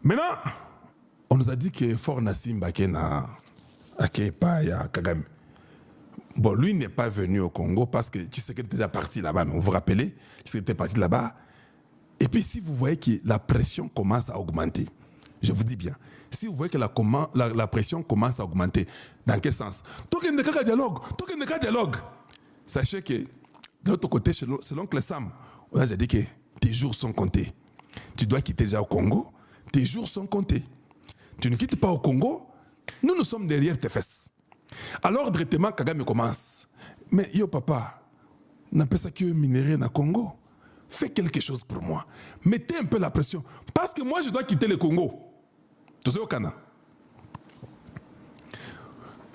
Maintenant, on nous a dit que Fort Nassim Bakena Akepa ya Kagame. Bon, lui n'est pas venu au Congo parce que Tshisekedi était déjà parti là-bas. Vous vous rappelez, Tshisekedi était parti là-bas. Et puis si vous voyez que la pression commence à augmenter, je vous dis bien, si vous voyez que la pression commence à augmenter, dans quel sens? Tout qu'il n'y a qu'un dialogue. Sachez que de l'autre côté, c'est l'oncle Sam. On a déjà dit que tes jours sont comptés. Tu dois quitter déjà au Congo, tes jours sont comptés. Tu ne quittes pas au Congo, nous sommes derrière tes fesses. Alors, directement, Kagame commence. Mais yo, papa, n'a pas ça que minerai dans le Congo. Fais quelque chose pour moi. Mettez un peu la pression. Parce que moi, je dois quitter le Congo. Tout ça au Cana.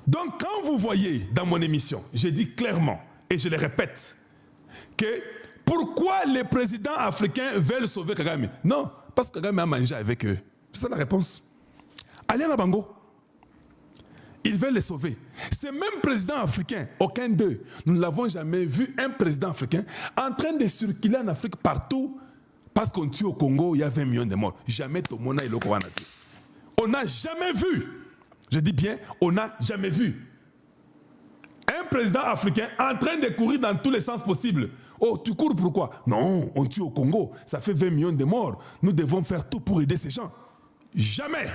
Donc, quand vous voyez dans mon émission, je dis clairement, et je le répète, que pourquoi les présidents africains veulent sauver Kagame? Non, parce que Kagame a mangé avec eux. C'est ça la réponse. Allez à Bango. Ils veulent les sauver. Ces mêmes présidents africains, aucun d'eux, nous ne l'avons jamais vu, un président africain en train de circuler en Afrique partout parce qu'on tue au Congo, il y a 20 millions de morts. Jamais Tomona et Lokowana. On n'a jamais vu, je dis bien, on n'a jamais vu un président africain en train de courir dans tous les sens possibles. Oh, tu cours pourquoi? Non, on tue au Congo, ça fait 20 millions de morts. Nous devons faire tout pour aider ces gens. Jamais.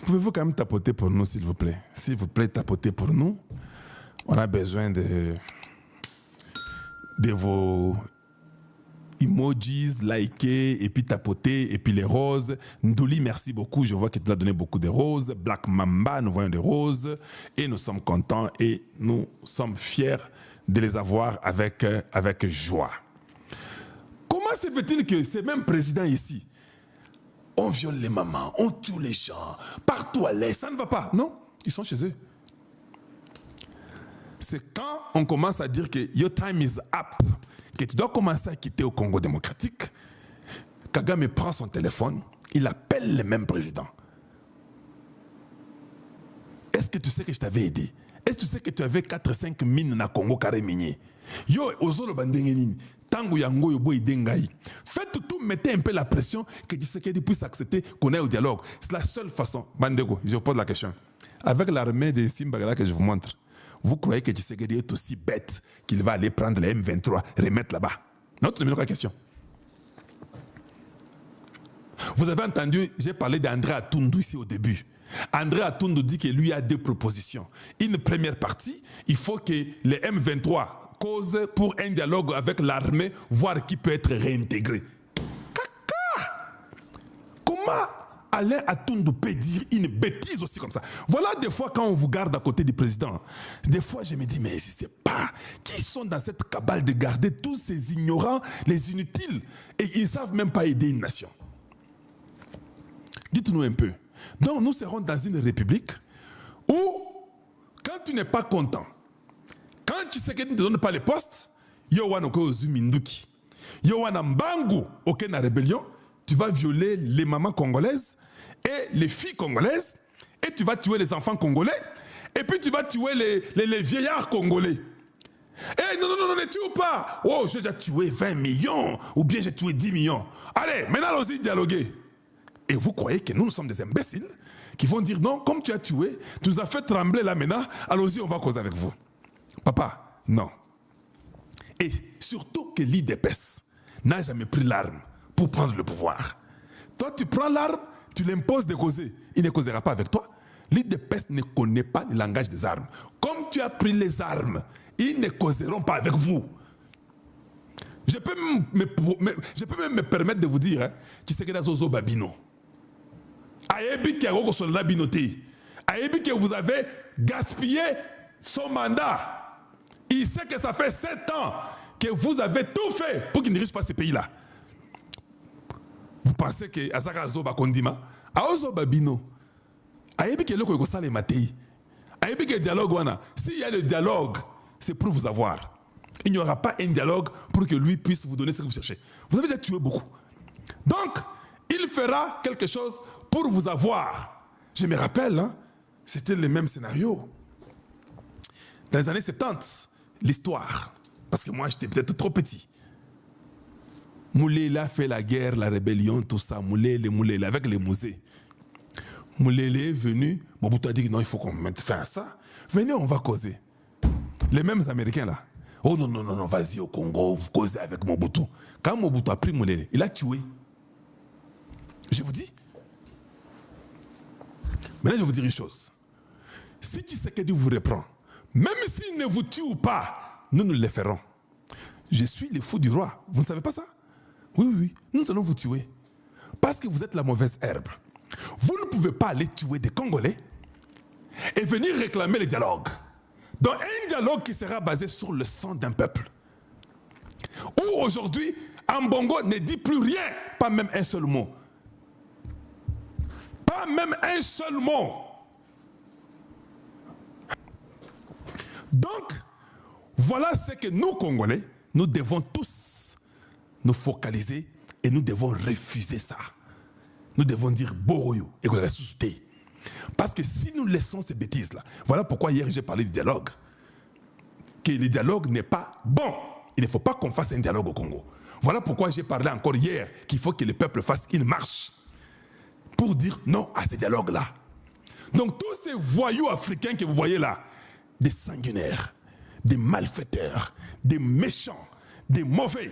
Pouvez-vous quand même tapoter pour nous, s'il vous plaît? S'il vous plaît, tapotez pour nous. On a besoin de vos emojis, liker, et puis tapoter, et puis les roses. Ndouli, merci beaucoup. Je vois que tu as donné beaucoup de roses. Black Mamba, nous voyons des roses. Et nous sommes contents et nous sommes fiers de les avoir avec joie. Comment se fait-il que ces mêmes présidents ici, on viole les mamans, on tue les gens, partout à l'est, ça ne va pas. Non, ils sont chez eux. C'est quand on commence à dire que your time is up, que tu dois commencer à quitter au Congo démocratique, Kagame prend son téléphone, il appelle le même président. Est-ce que tu sais que je t'avais aidé? Est-ce que tu sais que tu avais 4-5 mines na Congo carré minier? Yo, ozolo bandengenini. Faites tout, mettez un peu la pression que Tshisekedi puisse accepter qu'on ait au dialogue. C'est la seule façon. Bandego, je vous pose la question. Avec l'armée de Simbagala que je vous montre, vous croyez que Tshisekedi est aussi bête qu'il va aller prendre les M23 et remettre là-bas? Notre numéro de question. Vous avez entendu, j'ai parlé d'André Atundu ici au début. André Atundu dit que lui a deux propositions. Une première partie, il faut que les M23 cause pour un dialogue avec l'armée, voir qui peut être réintégré. Caca! Comment Alain Atundu peut dire une bêtise aussi comme ça? Voilà des fois quand on vous garde à côté du président, des fois je me dis, mais je ne sais pas, qui sont dans cette cabale de garder tous ces ignorants, les inutiles, et ils ne savent même pas aider une nation. Dites-nous un peu. Donc nous serons dans une république où, quand tu n'es pas content, quand tu sais que tu ne donnes pas les postes, yo wana ko zuminduki. Yo wana mbangu ok na rébellion, tu vas violer les mamans congolaises et les filles congolaises et tu vas tuer les enfants congolais et puis tu vas tuer les vieillards congolais. Eh non, ne tue pas. Oh, j'ai déjà tué 20 millions ou bien j'ai tué 10 millions. Allez, maintenant allons-y dialoguer. Et vous croyez que nous sommes des imbéciles qui vont dire non, comme tu as tué, tu nous as fait trembler là maintenant, allons-y, on va causer avec vous. Papa, non. Et surtout que l'IDPS n'a jamais pris l'arme pour prendre le pouvoir. Toi, tu prends l'arme, tu l'imposes de causer. Il ne causera pas avec toi. L'IDPS ne connaît pas le langage des armes. Comme tu as pris les armes, ils ne causeront pas avec vous. Je peux même me permettre de vous dire, qui c'est que dans Zozo Babino. Ayebi qui a soldat binoté. Ayebi que vous avez gaspillé son mandat. Il sait que ça fait 7 ans que vous avez tout fait pour qu'il ne dirige pas ce pays-là. Vous pensez que Azaka Zoba Kondima, Aozo Babino, Ayebi que le Sale Matei, Ayebi que dialogue wana. S'il y a le dialogue, c'est pour vous avoir. Il n'y aura pas un dialogue pour que lui puisse vous donner ce que vous cherchez. Vous avez déjà tué beaucoup. Donc, il fera quelque chose pour vous avoir. Je me rappelle, hein, c'était le même scénario. Dans les années 70, l'histoire, parce que moi j'étais peut-être trop petit. Moulele a fait la guerre, la rébellion, tout ça. Moulele, avec les musées. Moulele est venu. Mobutu a dit non, il faut qu'on mette fin à ça. Venez, on va causer. Les mêmes Américains là. Oh non, non, non, non, vas-y au Congo, vous causez avec Mobutu. Quand Mobutu a pris Moulele, il a tué. Je vous dis. Maintenant, je vais vous dire une chose. Si Tshisekedi vous reprend, même s'il ne vous tue pas, nous le ferons. Je suis le fou du roi. Vous ne savez pas ça? Oui, oui, oui. Nous allons vous tuer. Parce que vous êtes la mauvaise herbe. Vous ne pouvez pas aller tuer des Congolais et venir réclamer le dialogue. Donc un dialogue qui sera basé sur le sang d'un peuple. Où aujourd'hui, Ambongo ne dit plus rien, pas même un seul mot. Pas même un seul mot. Donc, voilà ce que nous, Congolais, nous devons tous nous focaliser et nous devons refuser ça. Nous devons dire Boroyo et qu'on ressuscite. Parce que si nous laissons ces bêtises-là, voilà pourquoi hier j'ai parlé du dialogue. Que le dialogue n'est pas bon. Il ne faut pas qu'on fasse un dialogue au Congo. Voilà pourquoi j'ai parlé encore hier qu'il faut que le peuple fasse une marche pour dire non à ce dialogue-là. Donc tous ces voyous africains que vous voyez là, des sanguinaires, des malfaiteurs, des méchants, des mauvais,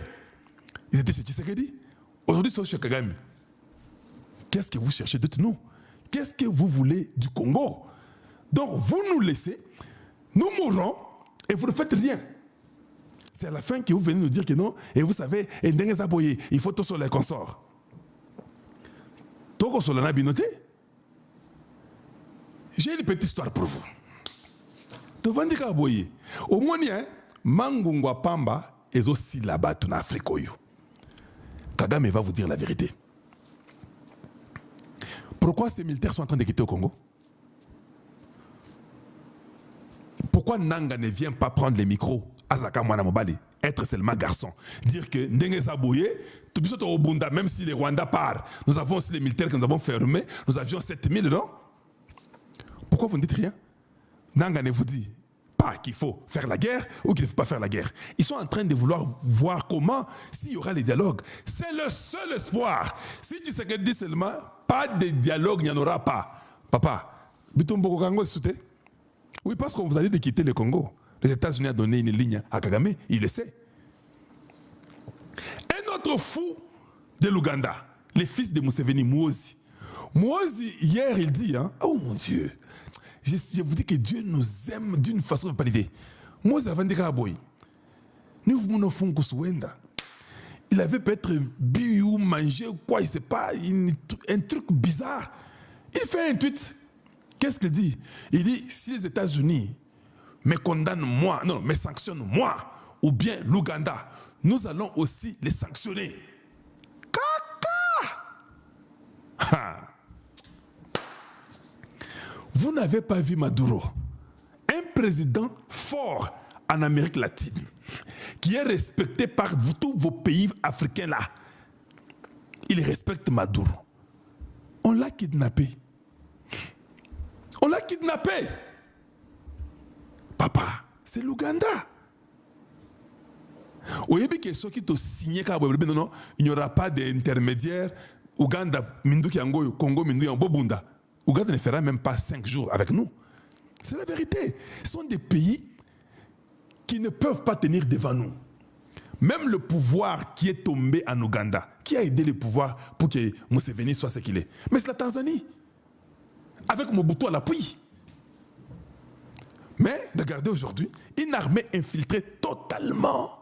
ils étaient chez Tshisekedi. Aujourd'hui, ils sont chez Kagame. Qu'est-ce que vous cherchez de nous? Qu'est-ce que vous voulez du Congo? Donc vous nous laissez, nous mourrons et vous ne faites rien. C'est à la fin que vous venez nous dire que non, et vous savez, il faut tout sur les consorts. Toko sur la binoté. J'ai une petite histoire pour vous. Au moins, Mangungwa Pamba est aussi là-bas en Afrique. Kagame va vous dire la vérité. Pourquoi ces militaires sont en train de quitter au Congo? Pourquoi Nanga ne vient pas prendre les micros, Azaka Mwana Mobali, être seulement garçon, dire que Ndenge Zabouye, tout ça au Bunda, même si les Rwandais partent, nous avons aussi les militaires que nous avons fermés, nous avions 7000 dedans. Pourquoi vous ne dites rien? Nanga ne vous dit pas qu'il faut faire la guerre ou qu'il ne faut pas faire la guerre. Ils sont en train de vouloir voir comment, s'il y aura les dialogues. C'est le seul espoir. Si tu sais que dit seulement, pas de dialogue, il n'y en aura pas. Papa, Bitumbo Congo est. Oui, parce qu'on vous a dit de quitter le Congo. Les États-Unis ont donné une ligne à Kagame, il le sait. Un autre fou de l'Ouganda, le fils de Museveni, Muhoozi. Muhoozi, hier, il dit, hein, oh mon Dieu, je vous dis que Dieu nous aime d'une façon de pas l'idée. Muhoozi avant de Kaboy, nous voulons faire un il avait peut-être bu ou mangé ou quoi, je ne sais pas, un truc bizarre. Il fait un tweet. Qu'est-ce qu'il dit? Il dit, si les États-Unis me condamnent moi, non, me sanctionnent moi, ou bien l'Ouganda, nous allons aussi les sanctionner. Caca! Vous n'avez pas vu Maduro, un président fort en Amérique latine, qui est respecté par tous vos pays africains là. Il respecte Maduro. On l'a kidnappé. On l'a kidnappé. Papa, c'est l'Ouganda. Au début, que ceux qui t'ont signé, il n'y aura pas d'intermédiaire. Ouganda, Minduki Angoyo, Congo, Minduki Bobunda. Ouganda ne fera même pas 5 jours avec nous. C'est la vérité. Ce sont des pays qui ne peuvent pas tenir devant nous. Même le pouvoir qui est tombé en Ouganda, qui a aidé le pouvoir pour que Museveni soit ce qu'il est. Mais c'est la Tanzanie. Avec Mobutu à l'appui. Mais regardez aujourd'hui, une armée infiltrée totalement.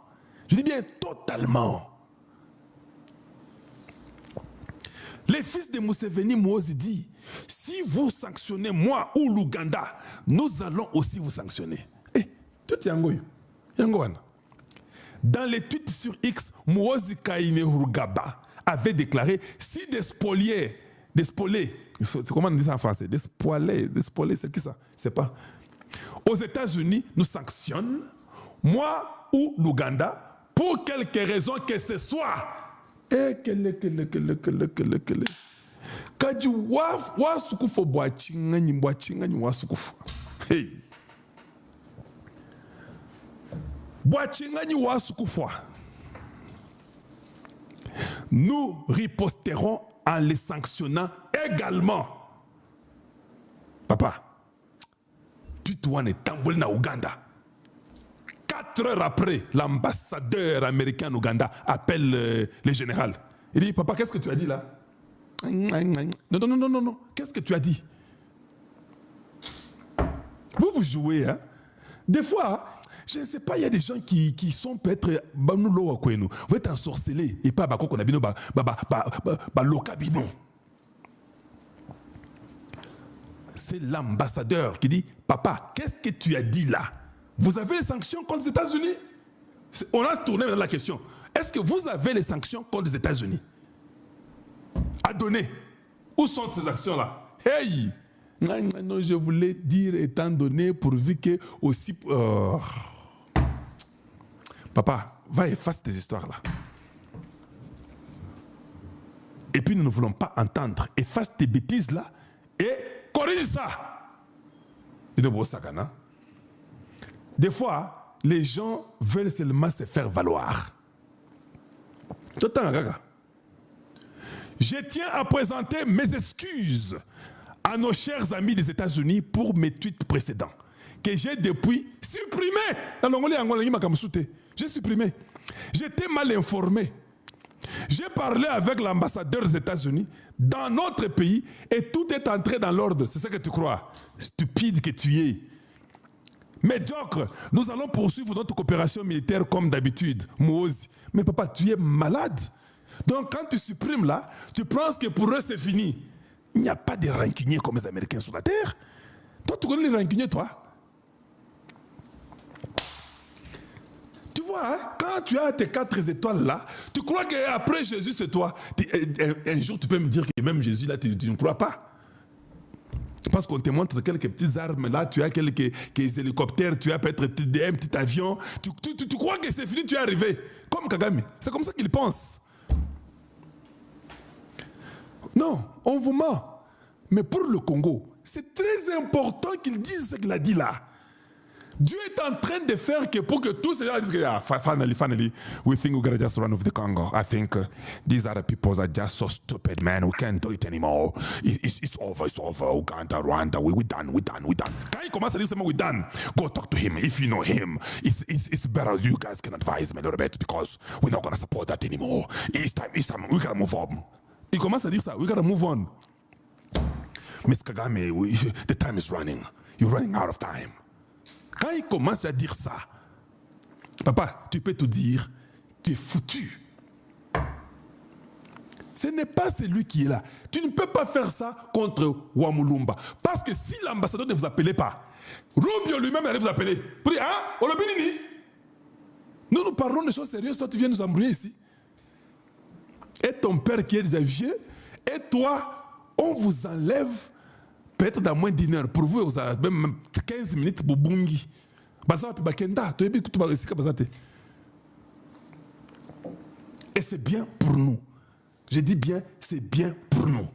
Je dis bien totalement. Les fils de Museveni, Muhoozi dit, si vous sanctionnez moi ou l'Ouganda, nous allons aussi vous sanctionner. Eh, tout est Yangoyo. Dans les tweets sur X, Muhoozi Kainerugaba avait déclaré, si des spoliés, c'est comment on dit ça en français? Des spoliés, c'est qui ça? C'est pas. Aux États-Unis, nous sanctionnent, moi ou l'Ouganda, pour quelque raison que ce soit. Eh, Kaji wa sukufo boachingani wa sukufo. Hey. Boachingani wa sukufo. nous riposterons en les sanctionnant également. Papa, tu dois t'envoler en Ouganda. 4 heures après, l'ambassadeur américain en Ouganda appelle le général. Il dit, papa, qu'est-ce que tu as dit là? Non. Qu'est-ce que tu as dit? Vous jouez, hein? Des fois, je ne sais pas, il y a des gens qui sont peut-être vous êtes ensorcelés et pas qu'on a bino l'ocabino. C'est l'ambassadeur qui dit, papa, qu'est-ce que tu as dit là? Vous avez les sanctions contre les États-Unis? On a tourné maintenant la question. Est-ce que vous avez les sanctions contre les États-Unis à donner? Où sont ces actions-là? Hey! Non, je voulais dire étant donné pourvu que aussi... Papa, va effacer tes histoires-là. Et puis nous ne voulons pas entendre. Efface tes bêtises-là et corrige ça. Des fois, les gens veulent seulement se faire valoir. Je tiens à présenter mes excuses à nos chers amis des États-Unis pour mes tweets précédents que j'ai depuis supprimé. J'ai supprimé. J'étais mal informé. J'ai parlé avec l'ambassadeur des États-Unis dans notre pays et tout est entré dans l'ordre. C'est ça que tu crois? Stupide que tu es. Médiocre. Nous allons poursuivre notre coopération militaire comme d'habitude. Mais papa, tu es malade. Donc quand tu supprimes là, tu penses que pour eux c'est fini. Il n'y a pas de rancuniers comme les Américains sur la terre. Toi, tu connais les rancuniers, toi? Tu vois, hein, quand tu as tes 4 étoiles là, tu crois qu'après Jésus, c'est toi. Un jour, tu peux me dire que même Jésus, là, tu ne crois pas. Parce qu'on te montre quelques petites armes là, tu as quelques hélicoptères, tu as peut-être un petit avion. Tu crois que c'est fini, tu es arrivé. Comme Kagame. C'est comme ça qu'il pense. Non, on vous ment. Mais pour le Congo, c'est très important qu'il dise ce qu'il a dit là. Dieu est en train de faire que pour que tous ces gens disent que finally, we think we're going to just run off the Congo. I think these other people are just so stupid, man. We can't do it anymore. It's over. Uganda, Rwanda, we're done. Quand il commence à dire seulement we're done, go talk to him. If you know him, it's better you guys can advise me a little bit because we're not going to support that anymore. It's time. We got to move on. Il commence à dire ça, we got to move on. Mr. Kagame, the time is running. You're running out of time. Quand il commence à dire ça, papa, tu peux te dire, tu es foutu. Ce n'est pas celui qui est là. Tu ne peux pas faire ça contre Wamulumba. Parce que si l'ambassadeur ne vous appelait pas, Rubio lui-même allait vous appeler. Pour dire, ah, Olobinini, nous parlons de choses sérieuses, toi tu viens nous embrouiller ici. Et ton père qui est déjà vieux, et toi, on vous enlève peut-être dans moins d'1 heure. Pour vous, vous avez même 15 minutes pour Bungi. Et c'est bien pour nous. Je dis bien, c'est bien pour nous.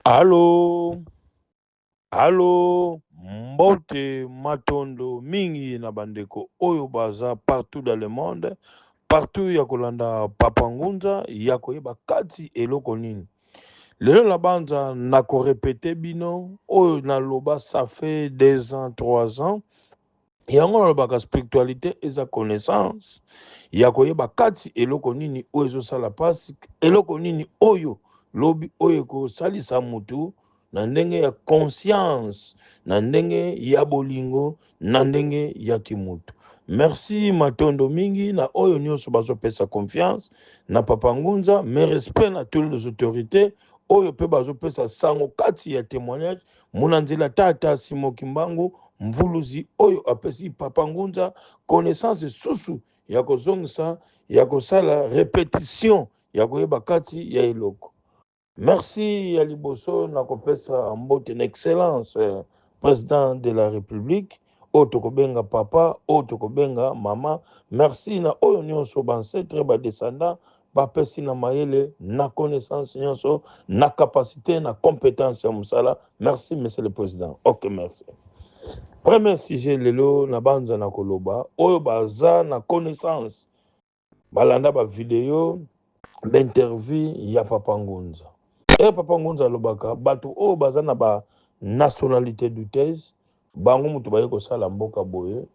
Allô? Allô? Mbote matondo mingi na bandeko oyo baza partout dans le monde. Partout ya kolanda Papa Ngunza ya koyeba kati eloko nini. Lelo la banza na ko répéter bino oyo na loba ça fait 2 ans 3 ans. Yango na loba ka spiritualité eza connaissance ya koyeba kati eloko nini oyo ezosala pasi eloko nini oyo lobi oyo ko salisa mutu na ndenge ya conscience na ndenge ya bolingo na ndenge ya kimutu. Merci matondo mingi na oyo nyonso bazopesa confiance na Papa Ngunza, mais respect na toutes les autorités oyo pe bazopesa sango kati ya témoignage munanzela tata Simo Kimbangu mvuluzi oyo apesi Papa Ngunza connaissance susu ya kozongisa ya kosala répétition ya koyeba kati ya eloko. Merci ya liboso na kopesa mbote na excellence président de la République Otokobenga papa, Otokobenga mama. Merci na oyo nyonso bancetre ba descendant bapesi na mayele na connaissance nyonso na capacité na compétence ya musala. Merci monsieur le président. OK, merci. Premier sujet lelo na banza na koloba oyo baza na connaissance balanda ba video d'interview ya Papa Ngunza. Papa Ngunza alobaka bato oyo baza na ba nationalité douteuse bango mutu baye kosala mboka boye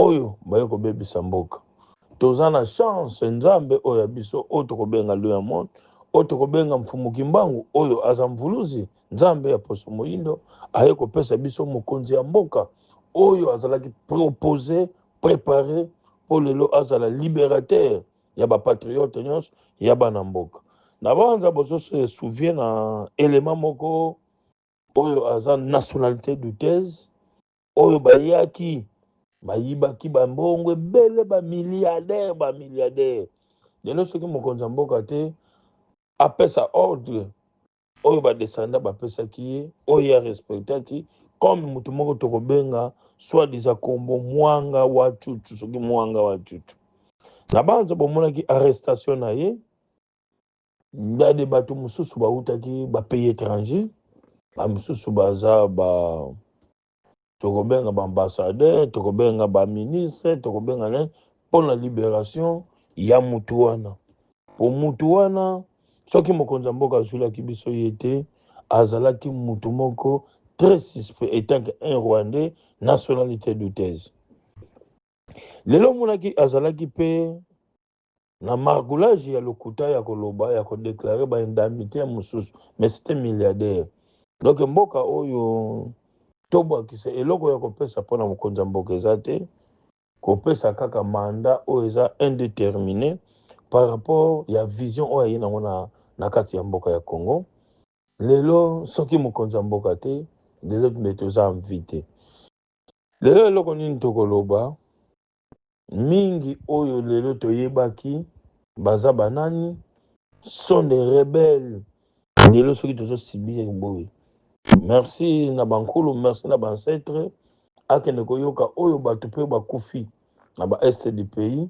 oyo baye kobebisa mboka. Toza na chance nzambe oyo ya biso oyo tokobenga Louis Hamon oyo tokobenga Mfumuki Mbangu oyo aza mvuluzi nzambe ya poso moyindo aye kopesa biso mokonzi ya mboka oyo azalaki proposé préparé po lelo azala libérateur ya bapatriote nyonso ya bana mboka. Na banza bozo se souvient na élément moko oyo aza nationalité douteuse oyo bayaki bayibaki bambongo ebele bamilliardaire lelo soki mokonzi ya mboka te apesa ordre oyo badescendant bapesaki ye oyo arespectaki comme mutu moko tokobenga soi-disant kombo mwanga wa chuchu soki mwanga wa chuchu. Na banza bomonaki arrestation na ye ndade bato mosusu bautaki bapays étranger bamosusu baza tokobenga baambassadeur tokobenga baministre tokobenga ne mpona libération ya mutu wana po mutu wana soki mokonzi ya mboka azwilaki biso ye te azalaki mutu moko très suspect etant que un rwandais nationalité douteuse. Lelo monaki azalaki mpe na margoulage ya lokuta ya koloba ya kodeklare baindemnité ya mosusu mais c'était milliardaire. Donc mboka oyo tobwakisa eloko ya kopesa mpona mokonzi ya mboka eza te kopesa kaka mandat oyo eza indéterminé par rapport ya vision oyo aye nango na kati ya mboka ya Congo. Lelo soki mokonzi ya mboka te lelo nde toza invité. Lelo eloko nini tokoloba mingi oyo lelo toyebaki baza banani sont des rebelles lelo soki tozosibir boye. Merci na bankulu merci na bancetre akende koyoka oyo bato mpe bakufi na ba este du pays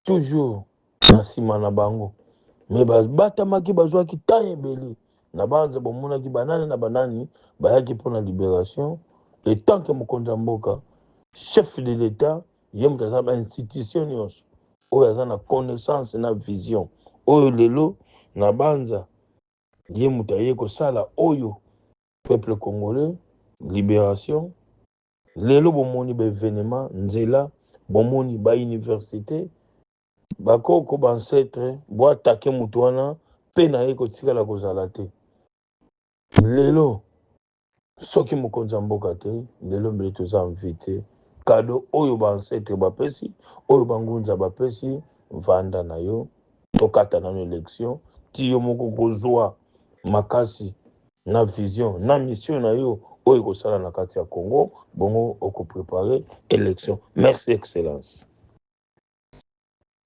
toujours na nsima na bango me batamaki bazwaki temps ebele na banza bomonaki banani na banani bayaki mpona libération etant que mokonzi ya mboka chef de l'état ye moto aza bainstitution nyonso oyo aza na connaissance na vision oyo lelo na banza ye moto aye kosala oyo peuple congolais libération. Lelo bomoni baévénement nzela bomoni bauniversité bakoko bancetre boatake mutu wana mpe na ye kotikala kozala te. Lelo soki mokonzi ya mboka te lelo mbele toza invité kado oyo bancetre bapesi oyo bangunza bapesi vanda na yo tokata nano élection ti yo moko kozwa makasi na vision na mission na yo oyo kosala na kati ya Congo bongo okoprépare élection. Merci excellence.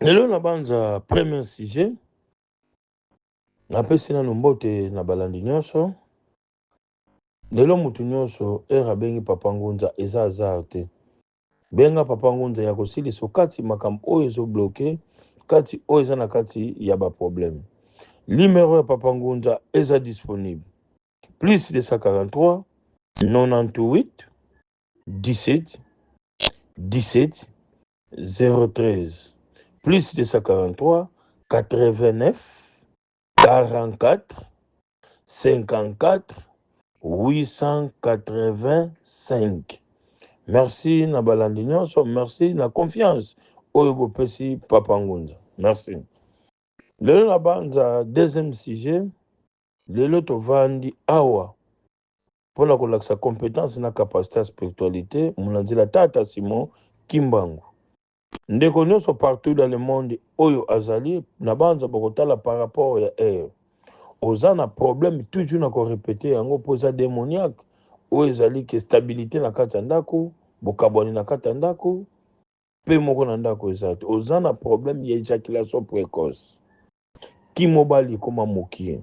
Lelo na banza premier sujet napesi nano mbote na balandi nyonso. Lelo mutu nyonso abengi Papa Ngunza eza hasard te. Benga Papa Ngunza ya kosilisa kati makambo oyo ezobloke kati oyo eza na kati ya baproblème. Numéro ya Papa Ngunza eza disponible plus 243 98 17 17 013 plus 243 89 44 54 885. Merci na balandi nyonso, merci na confiance oyo bopesi Papa Ngunza. Merci. Lelo na banza deuxième sujet lelo tovandi awa mpona kolakisa compétence na capacité ya spiritualité munanzela Tata Simon Kimbangu. Ndeko nyonso partout dans le monde oyo azali na banza bokotala par rapport ya air oza na problème toujours na korepete yango mpo eza démoniaque oyo ezali ke stabilité na kati ya ndako bokabwani na kati ya ndako mpe moko na ndako eza te oza na problème ya éjaculation précoce kimobali ekoma mokie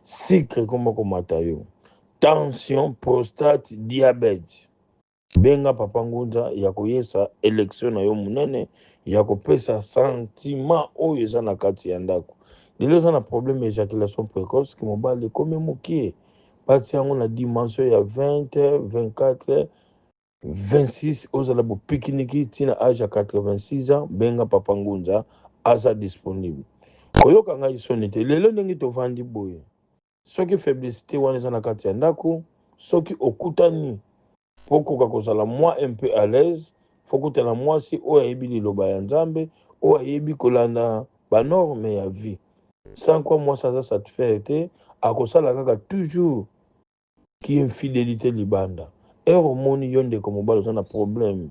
sucre ekoma komata yo tension prostate diabète benga Papa Ngunza ya koyesa élection na yo munene ya kopesa sentiment oyo eza na kati ya ndako. Lelo eza na problème ya éjaculation précoce ki mobali ekomi mokie bati yango na dimension ya 20 24 26 ozala bopikiniki ntina age ya 86 ans benga Papa Ngunza aza disponible. Koyoka ngai soni te lelo ndenge tovandi boye. Soki faiblesse wana eza na kati ya ndako, soki okutani pokoka kozala moi un peu à l'aise, faut kutana mwasi oyo ayebi liloba ya Nzambe, oyo ayebi kolanda banorme ya vie. Sans quoi mwasi aza satisfait te, akosala kaka toujours ki infidélité libanda. Omoni yo ndeko mobali oza na problème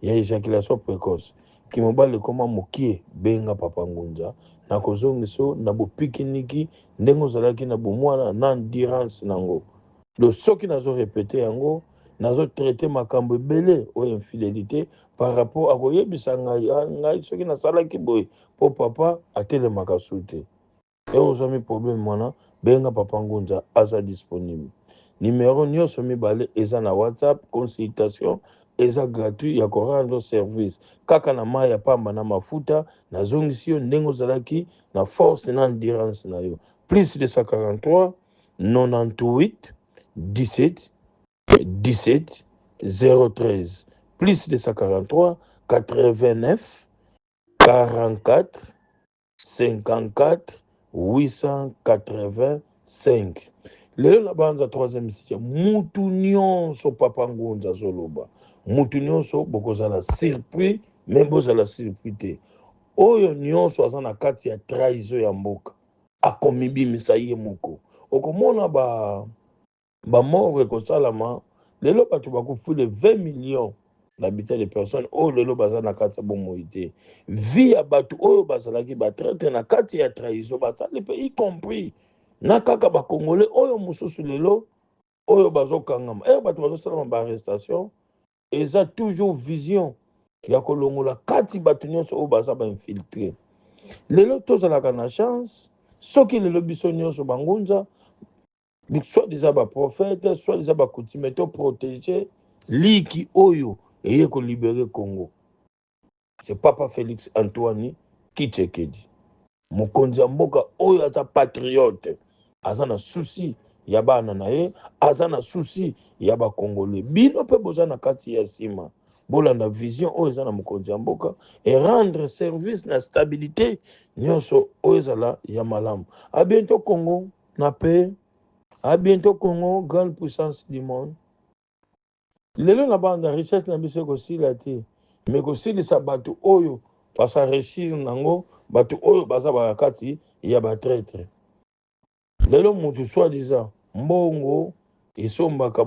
ya éjaculation précoce. Ki mobali koma mokie benga papa Ngunza na kozongiso na bopikiniki ndenge ozalaki na bomwana na endurance nango. Le soki nazo répéter yango nazo traiter makambo ebele o infidélité par rapport à koyebisa ngai soki nasalaki boye po papa atelemaka su te. Ozami problème mwana benga papa Ngunza aza disponible. Numéro nyonso mibale eza na WhatsApp, consultation eza gratuit ya ko rendre service. Kaka na mai ya pamba na mafuta na zongisi yo ndenge ozalaki na force na endurance na yo. Plus 243 98 17 17 013 plus 243 89 44 54 885. Lelo na banza troisième site mutu nyonso papa Ngunza zoloba mutu nyonso bokozala surpris même bozala surpris te oyo nyonso aza na kati ya trahison ya mboka akomibimisa ye moko okomona bamort ekosalama lelo bato bakufule 20 millions d'habitants de personnes oyo lelo baza na kati ya bomoi te vie ya bato oyo bazalaki batraite na kati ya trahison basali mpe y compris na kaka bakongole oyo mosusu lelo oyo bazokangama bato bazosalama baarrestation eza toujours vision ya kolongola kati bato nyonso oyo baza bainfiltre lelo tozalaka na chance soki lelo biso nyonso bangunza soit déjà baprophète soit déjà bakutime to protéger liki oyo eye kolibere Congo. C'est Papa Félix Antoine Tshisekedi mokonzi ya mboka oyo aza patriote aza na souci ya bana na ye aza na souci ya bakongole bino mpe boza na kati ya nsima bolanda vision oyo eza na mokonzi ya mboka et rendre service na stabilité nyonso oyo ezala ya malamu. A bientôt Congo na paix. À bientôt Congo, grande puissance du monde. Lelo na banda richesse na biso kosila te mais kosilisa bato oyo basarechir nango bato oyo baza bakati ya batraître. Lelo mutu soi-disant mbongo esombaka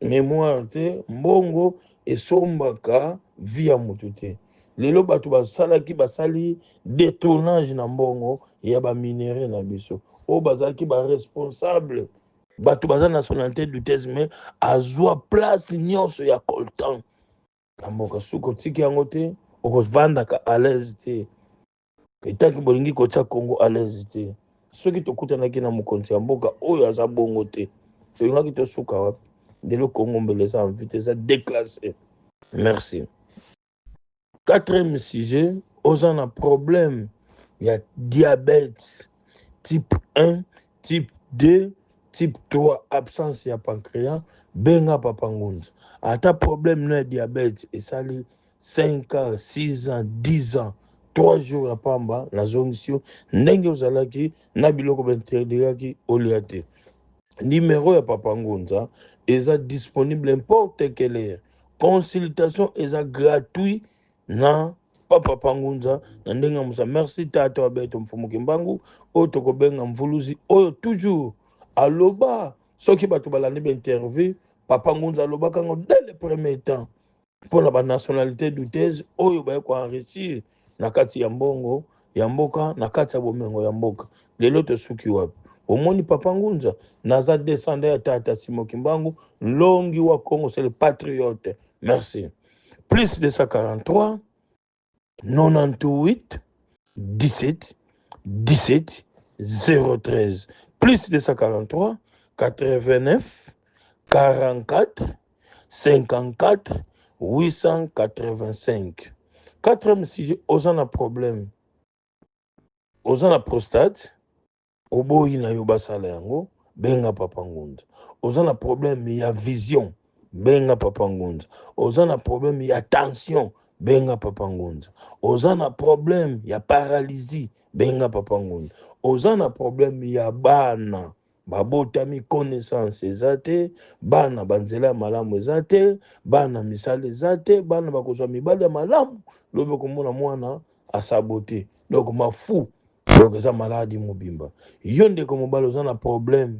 mémoire te mbongo esombaka vie ya mutu te. Lelo bato basali détournage na mbongo ya baminere na biso oyo bazalaki baresponsable bato baza nationalité douteuse mais azwa place nyonso ya coltan na mboka soki otiki yango te okovandaka à l'aise te etaki bolingi kotia Congo à l'aise te soki tokutanaki na mokonzi ya mboka oyo aza bongo te tolingaki tosuka wapi ndelo Congo mbele eza en vite eza déclassé. Merci. Quatrième sujet oza na problème ya diabète type 1 type 2 type 3 absence ya pancréas benga papa Ngunza ata problème na diabète esali 5 ans 6 ans 10 ans 3 jours ya pamba na zongisio ndenge ozalaki na biloko binterdikaki olia te. Numéro ya papa Ngunza eza disponible n'importe quelle heure. Consultation eza gratuit na papa Ngunza na ndenga musa. Merci tata Abeto Mfumuki Mbangu oyo tokobenga mvuluzi oyo toujours aloba soki bato balandi interview papa Ngunza alobaka ngo dès le premier temps mpona banationalité douteuse oyo baye koenrichir na kati ya mbongo ya mboka na kati ya bomengo ya mboka. Lelo tosuki wapi omoni papa Ngunza naza descendant ya tata Simoki Mbangu longi wa Congo, c'est le patriote. Merci. Plus 243 98 17 17 013 plus 243 89 44 54 885. Quatrième sujet, oza na problème oza na prostate oboyi na yo basala yango benga papa Ngunza. Oza na problème ya vision benga papa Ngunza. Oza na problème ya tension benga Papa Ngunza. Ozana problème ya paralysie, benga Papa Ngunza. Ozana problème ya bana babotami connaissance ezate, bana banzela malamu ezate, bana misala ezate, bana bakozwa mibali ya malamu, lobe komona mwana asabote. Donc mafu, donc eza maladi mobimba. Yo ndeko mobali ozana problème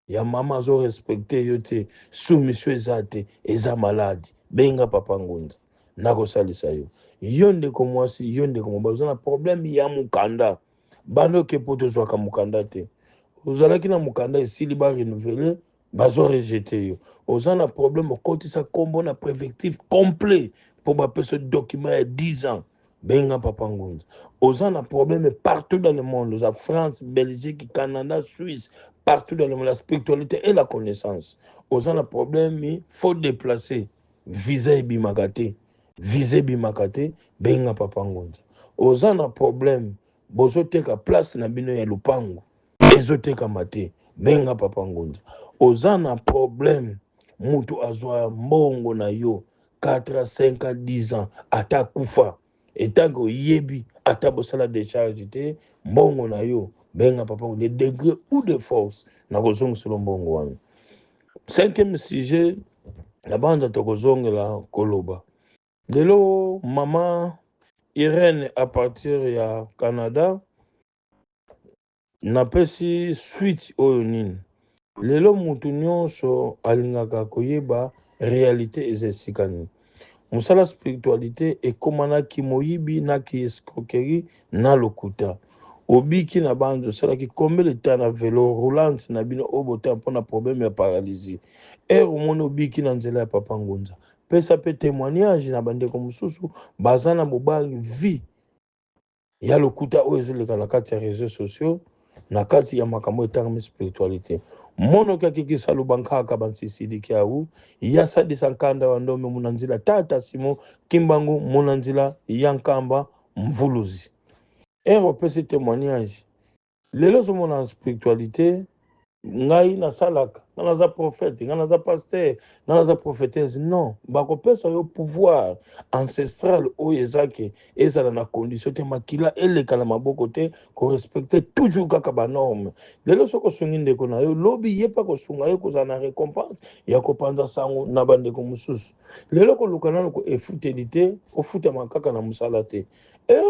ya mama zo respecte yo te, soumission ezate, eza maladi, benga Papa Ngunza. Nakosalisa yo. Yo ndeko mwasi, yo ndeko mobali ozana problème ya mukanda. Bano ke poto zwaka mukanda te. Ozalaki na mukanda esili ba renouveler, bazo rejeter yo. Ozana problème okotisa kombo na préfectif complet pour ba peso document ya 10 ans. Benga Papa Ngunza. Ozana problème partout dans le monde, la France, Belgique, Canada, Suisse, partout dans le monde, la spiritualité et la connaissance. Ozana problème, il faut déplacer, visa bimakate, visa bimakate, benga Papa Ngunza. Ozana problème, bozo teka place na bino ya lupango. Ezoteka mate, benga Papa Ngunza. Ozana problème, mutu azwa mbongo na yo 4 5 10 ans ata kufa. Etango yebi ata bosala décharge te, mbongo na yo benga Papa Ngunza. De degré ou de force na kozonga solo mbongo wana. 5e sujet na banda tokozongela koloba. Lelo mama Irène à partir ya Canada napesi suite oyo nini. Lelo mutu nyonso alingaka koyeba réalité eza esika nini. Musala spiritualité ekomanaki moyibi naki escroquerie na lokuta. Obiki na banzo salaki combien de temps na vélo roulante na bino obota mpona problème ya paralysie. Omoni obiki na nzela ya Papa Ngunza. Pesa pe témoignage na bandeko mosusu baza na bobangi vie ya lokuta oyo ezoleka na kati ya réseaux sociaux na kati ya makambo etangami spiritualité. Mono kakikisa lubankaka bansisidiki au yasadisa nkanda wa ndome munanzila tata Simo Kimbangu munanzila yankamba mvuluzi. Opesi témoignage. Lelo somo na spiritualité ngai na salaka, nga naza prophète, nga naza pasteur, nga naza prophétesse. Non, bakopesa yo pouvoir ancestral oyo ezake ezala na condition te makila eleka na maboko te ko respecter toujours kaka ba norme. Lelo soko sungi ndeko na yo lobi yepa ko sunga yo kozala na récompense ya kopanza sango na bandeko mususu. Lelo ko luka nano ko efutélité ofuta makaka na musala te.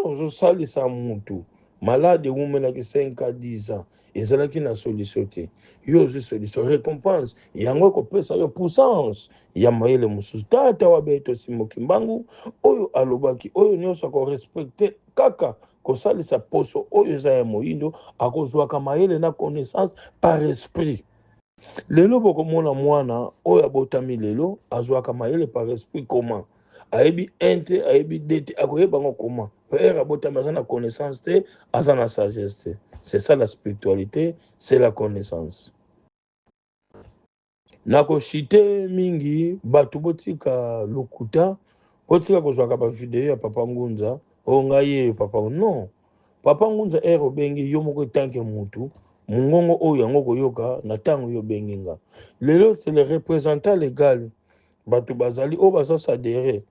Ozo salisa mutu malade wumenaki 5 à 10 ans ezalaki na solution te. Yo ozwi solution récompense yango kopesa yo puissance ya mayele mosusu. Tata wabeto Simo Kimbangu oyo alobaki oyo nyonso akorespecte kaka kosalisa poso oyo eza ya moyindo akozwaka mayele na connaissance par esprit. Lelo bokomona mwana oyo abotami lelo azwaka mayele par esprit comment ayebi inte ayebi dete akoyeba ngo comment père abotami aza na connaissance te aza na sagesse te. C'est ça la spiritualité, c'est la connaissance. Nakoshite mingi batu botika lokuta botika kozwaka ba video ya Papa Ngunza ongaye Papa non. Papa Ngunza bengi yo moko tanke mutu mungongo oyo yango koyoka na tango yo benginga. Lelo c'est le représentant légal batu bazali o baza s'adhérer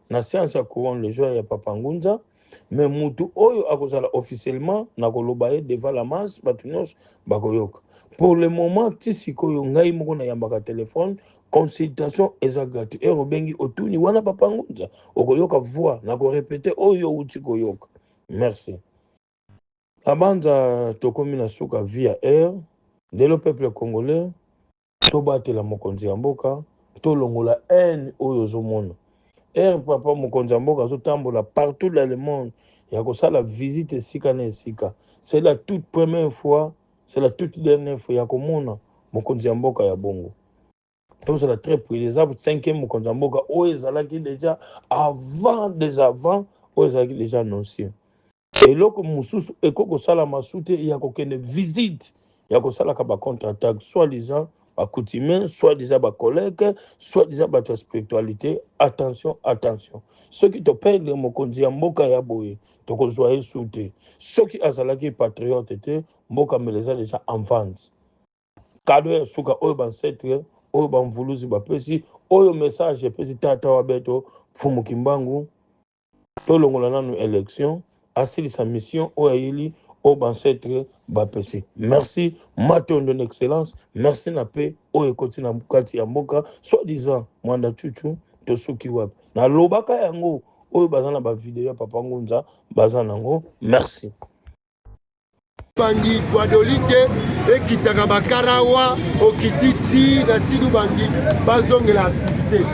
na séance ya courant le jour ya Papa Ngunza. Mais mutu oyo akozala officiellement na koloba devant la masse batu nyonso bakoyoka. Pour le moment tisikoyo ngai moko na yambaka téléphone consultation eza gratuit. Bengi otuni wana Papa Ngunza okoyoka voix na ko répéter oyo uti koyoka. Merci. Abanza tokomi na suka via air lelo peuple congolais tobatela mokonzi ya mboka tolongola haine oyo zomona. Papa mokonzi ya mboka azotambola partout dans le monde ya kosala visite esika na esika. C'est la toute première fois, c'est la toute dernière fois ya komona mokonzi ya mboka ya bongo. Donc c'est la très présable 5e mokonzi ya mboka oyo ezalaki déjà avant oyo ezalaki déjà annoncé. Eloko mususu ekoko sala masute ya kokende visite ya kosala ka ba contre-attaque soi-disant accoutumé, soit-disant ba collègue, soit-disant ba spiritualité. Attention, attention. Ceux qui te perdent mokonzi ya mboka ya boye, to kozwaye soute. Ceux qui azalaki patriote te, mboka meleza déjà en vente. Kado ya suka oyo bancetre, oyo banvuluzi bapesi, oyo message pesi tata wabeto Fumu Kimbangu. tolongola nanu élection asilisa mission oyo ayeli oyo bancetre bapesi. Merci Matondo en excellence, merci na pe oyo ekoti na kati ya mboka soi-disant mwanda chuchu tosuki wapi nalobaka yango oyo baza na bavideo ya Papa Ngunza baza nango. Merci. Bangi Guadolite ekitaka bakarawa okititi na sidu bangi bazongela activité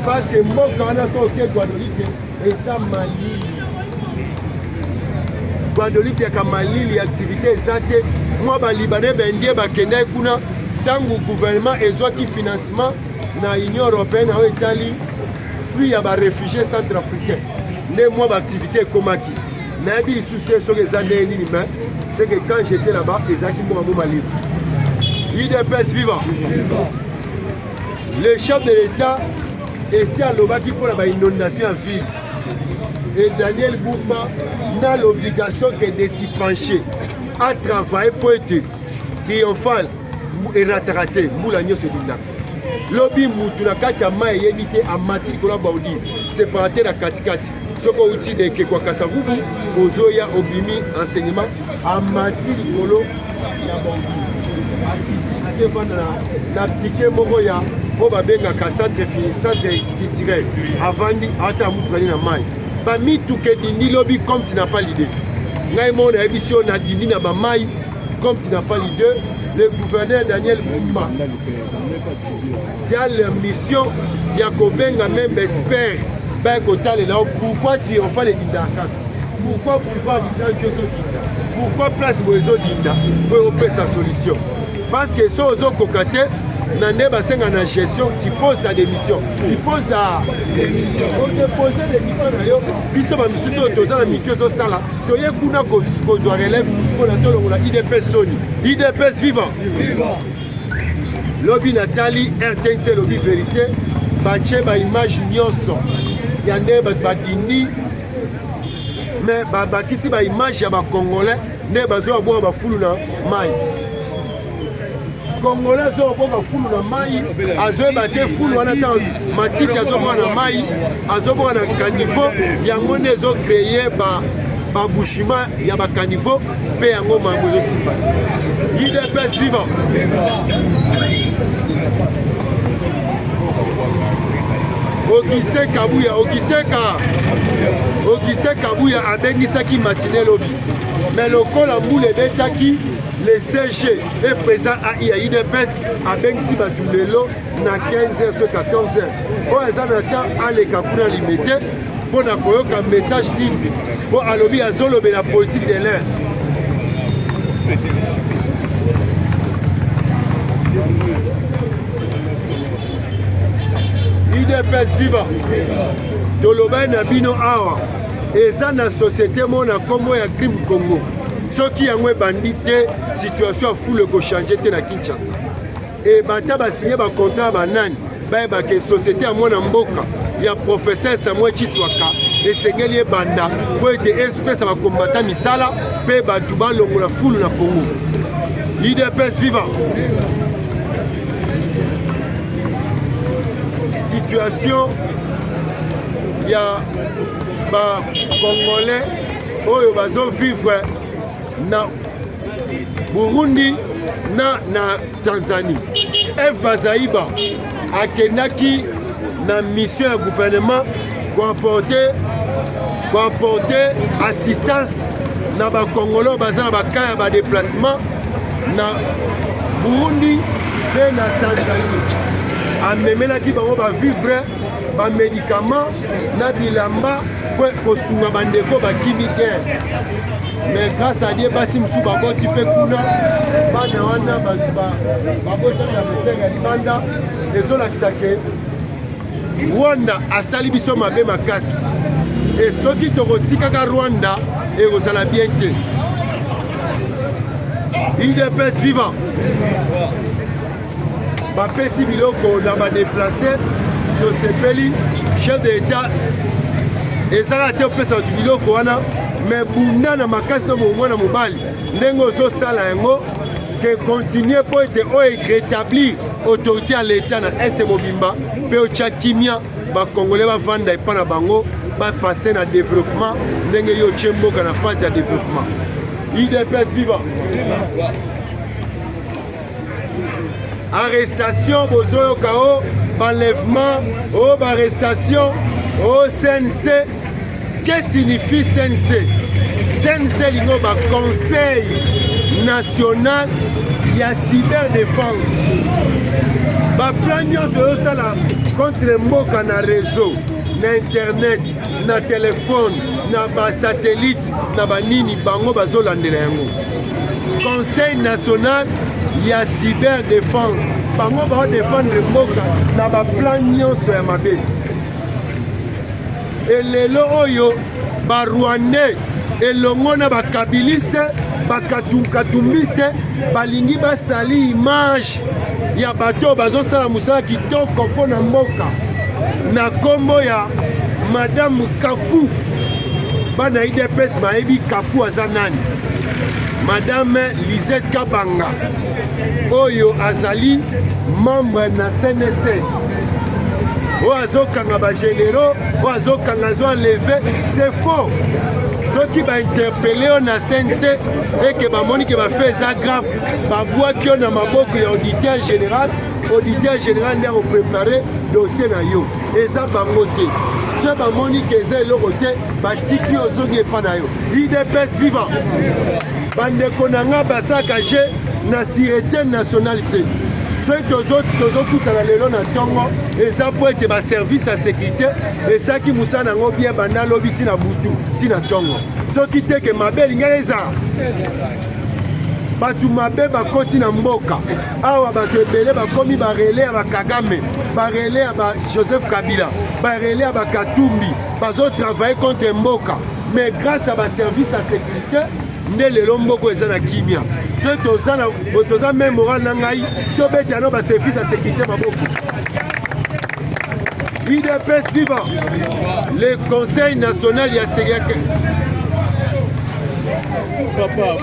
parce que mboka wana so oke Guadolite eza malili Guadolite yaka malili activité eza te mwa balibane bendie bakendai kuna ntango gouvernement ezwaki financement na Union européenne oyo etali fruit ya baréfugié centrafricain nde mwa baactivité ekomaki nayebi lisusu te soki eza ndenge nini mais c'est que quand j'étais là-bas, Ezaki Mohamed libre. IDPS vivant. Le chef de l'État est à l'Obaki pour la inondation en ville. Et Daniel Boumba n'a l'obligation que de s'y pencher à travailler pour être triomphal et raté. Moulagno se dit là. Lobby Moutouna Katia Maï évité à Mati Kola Baudi, séparé la Katikati. Soko outil de Kekwa Kasavubu, Ozoya Obimi, enseignement, Amati Likolo, Yabangi. Akiti, Atevana, na piqué Moroya, Obabenga Kassatre, centre culturel, Avandi, Ata Moutrani na Maï. Bami Touke Dini Lobby comme tu n'as pas l'idée. Naïmon a émission na Dini na Bamaï, comme tu n'as pas l'idée. Le gouverneur Daniel Boumba. C'est la mission, Yakobenga même espère. Pourquoi triompher les Dindakan? Pourquoi boulevard Dinda Dinda? Pourquoi place Boezo Dinda? Pour opérer sa solution. Parce que si on cocaté, Nande Basenga na gestion, tu poses ta démission. Tu poses ta démission. On dépose l'émission d'ailleurs. Puis ça va me suivre dans la mitueuse au sala. Tu as kuna qu'on soit relève pour la tole la IDPS Sony. IDPS vivant. Lobby Nathalie, RTNC Lobby Vérité. Bache ba image nyonso. Yande badini mais babakisi ba image ya ba congolais ne bazo boa ba fulu na mai congolais zo boa ba fulu na mai azo ba te fulu wana ta matiti azo boa na mai azo boa na caniveau yango ne zo créer ba bushima ya ba caniveau pe yango mambo zo simba IDPS vivant. Augustin Kabouya a bénisaki matinée lobby. Mais le col en boule betaki, le CG est présent à IDPS a bénisi Batoulelo na 15h sur 14h. Pour les anatans à l'écapuna limité, pour un message libre. Pour à lobby à Zolobe la politique de l'Est. IDPS vivant. Toloba na bino awa. Eza na société mona komo ya crime Congo. Soki yango bandité situation foule ko changer te na Kinshasa. Et bata ba signer ba contrat ba nani. Ba ba ke société ya mona mboka ya professeur Samuel Chiswaka et sengeli banda pour que espèce ba combattant misala pe ba tuba longola foule na Congo. IDPS vivant. Situation il y a ba congolais oyo bazo vivre na Burundi na Tanzanie. F Bazaiba akendaki na mission ya gouvernement pour apporter assistance na ba congolais baza na ba cas ba déplacement na Burundi et na Tanzanie. Amemelaki bango ba vivre ba médicaments na bilamba pour kosunga bandeko ba kimike. Mais grâce à Dieu basi musu baboti pe kuna bana wana bazba babota na beteng ya libanda ezolakisa ke Rwanda asali biso mabe makasi. Et soki tokotikaka Rwanda ekozala bien te. IDPS vivant. Bapesi biloko na ba déplacer tosepeli chef de l'État ezala te opesa biloko wana mais bunda na makasi na mwana mobali ndenge ozosala yango que continuer pour être rétablir autorité à l'État na Est Mobimba pe otia kimia ba Congolais ba vanda epa na bango passer na développement ndenge yo tie mboka na phase ya développement. IDPS vivant. Arrestation bozoyo kao, enlèvement, arrestation, CNC. Qu'est-ce que signifie CNC? CNC lingo ba Conseil national ya cyberdéfense. Ba plan nyonso sala contre mboka na réseau, na internet, na téléphone, na ba satellite, na ba nini bango bazolandela yango. Conseil national ya cyberdéfense. Bango ba défendre mboka na ba plan nyonso ya mabe. Elelo oyo ba Rwandais elongo na ba kabiliste ba katumbiste balingi basali image ya bato bazosala musala kitoko mpona mboka na kombo ya Madame Kaku. Bana IDPS bayebi Kaku aza nani? Madame Lisette Kabanga oyo azali membre na CNC. Oazokanga ba généraux, oazokanga zo enlevé, c'est faux. Ceux qui va interpeller on a CNC et que ba moni que va faire ça grave, ba bois qui on a maboko ya auditeur général n'est pas préparé dossier na yo. Et ça ba moté. Ce ba moni que c'est le côté ba tiki ozongi pa na yo. IDPS vivant. Bande konanga basaka je na sûreté nationalité. Ceux qui ont la lelo na tongo et ça peut être ba service à sécurité et ça qui musa na ngo bien banda lobi tina butu tina tongo. Ceux qui te que mabel ngeza batu mabe ba koti na mboka awa ba tebele ba komi ba relais ba Kagame ba relais ba Joseph Kabila ba relais ba Katumbi bazo travailler contre mboka mais grâce à ba service à sécurité nde lelo mboko eza na kimia so toza même oral na ngai tobeta no ba service à sécurité maboko. IDPS vivant le Conseil national ya sécurité. Papa,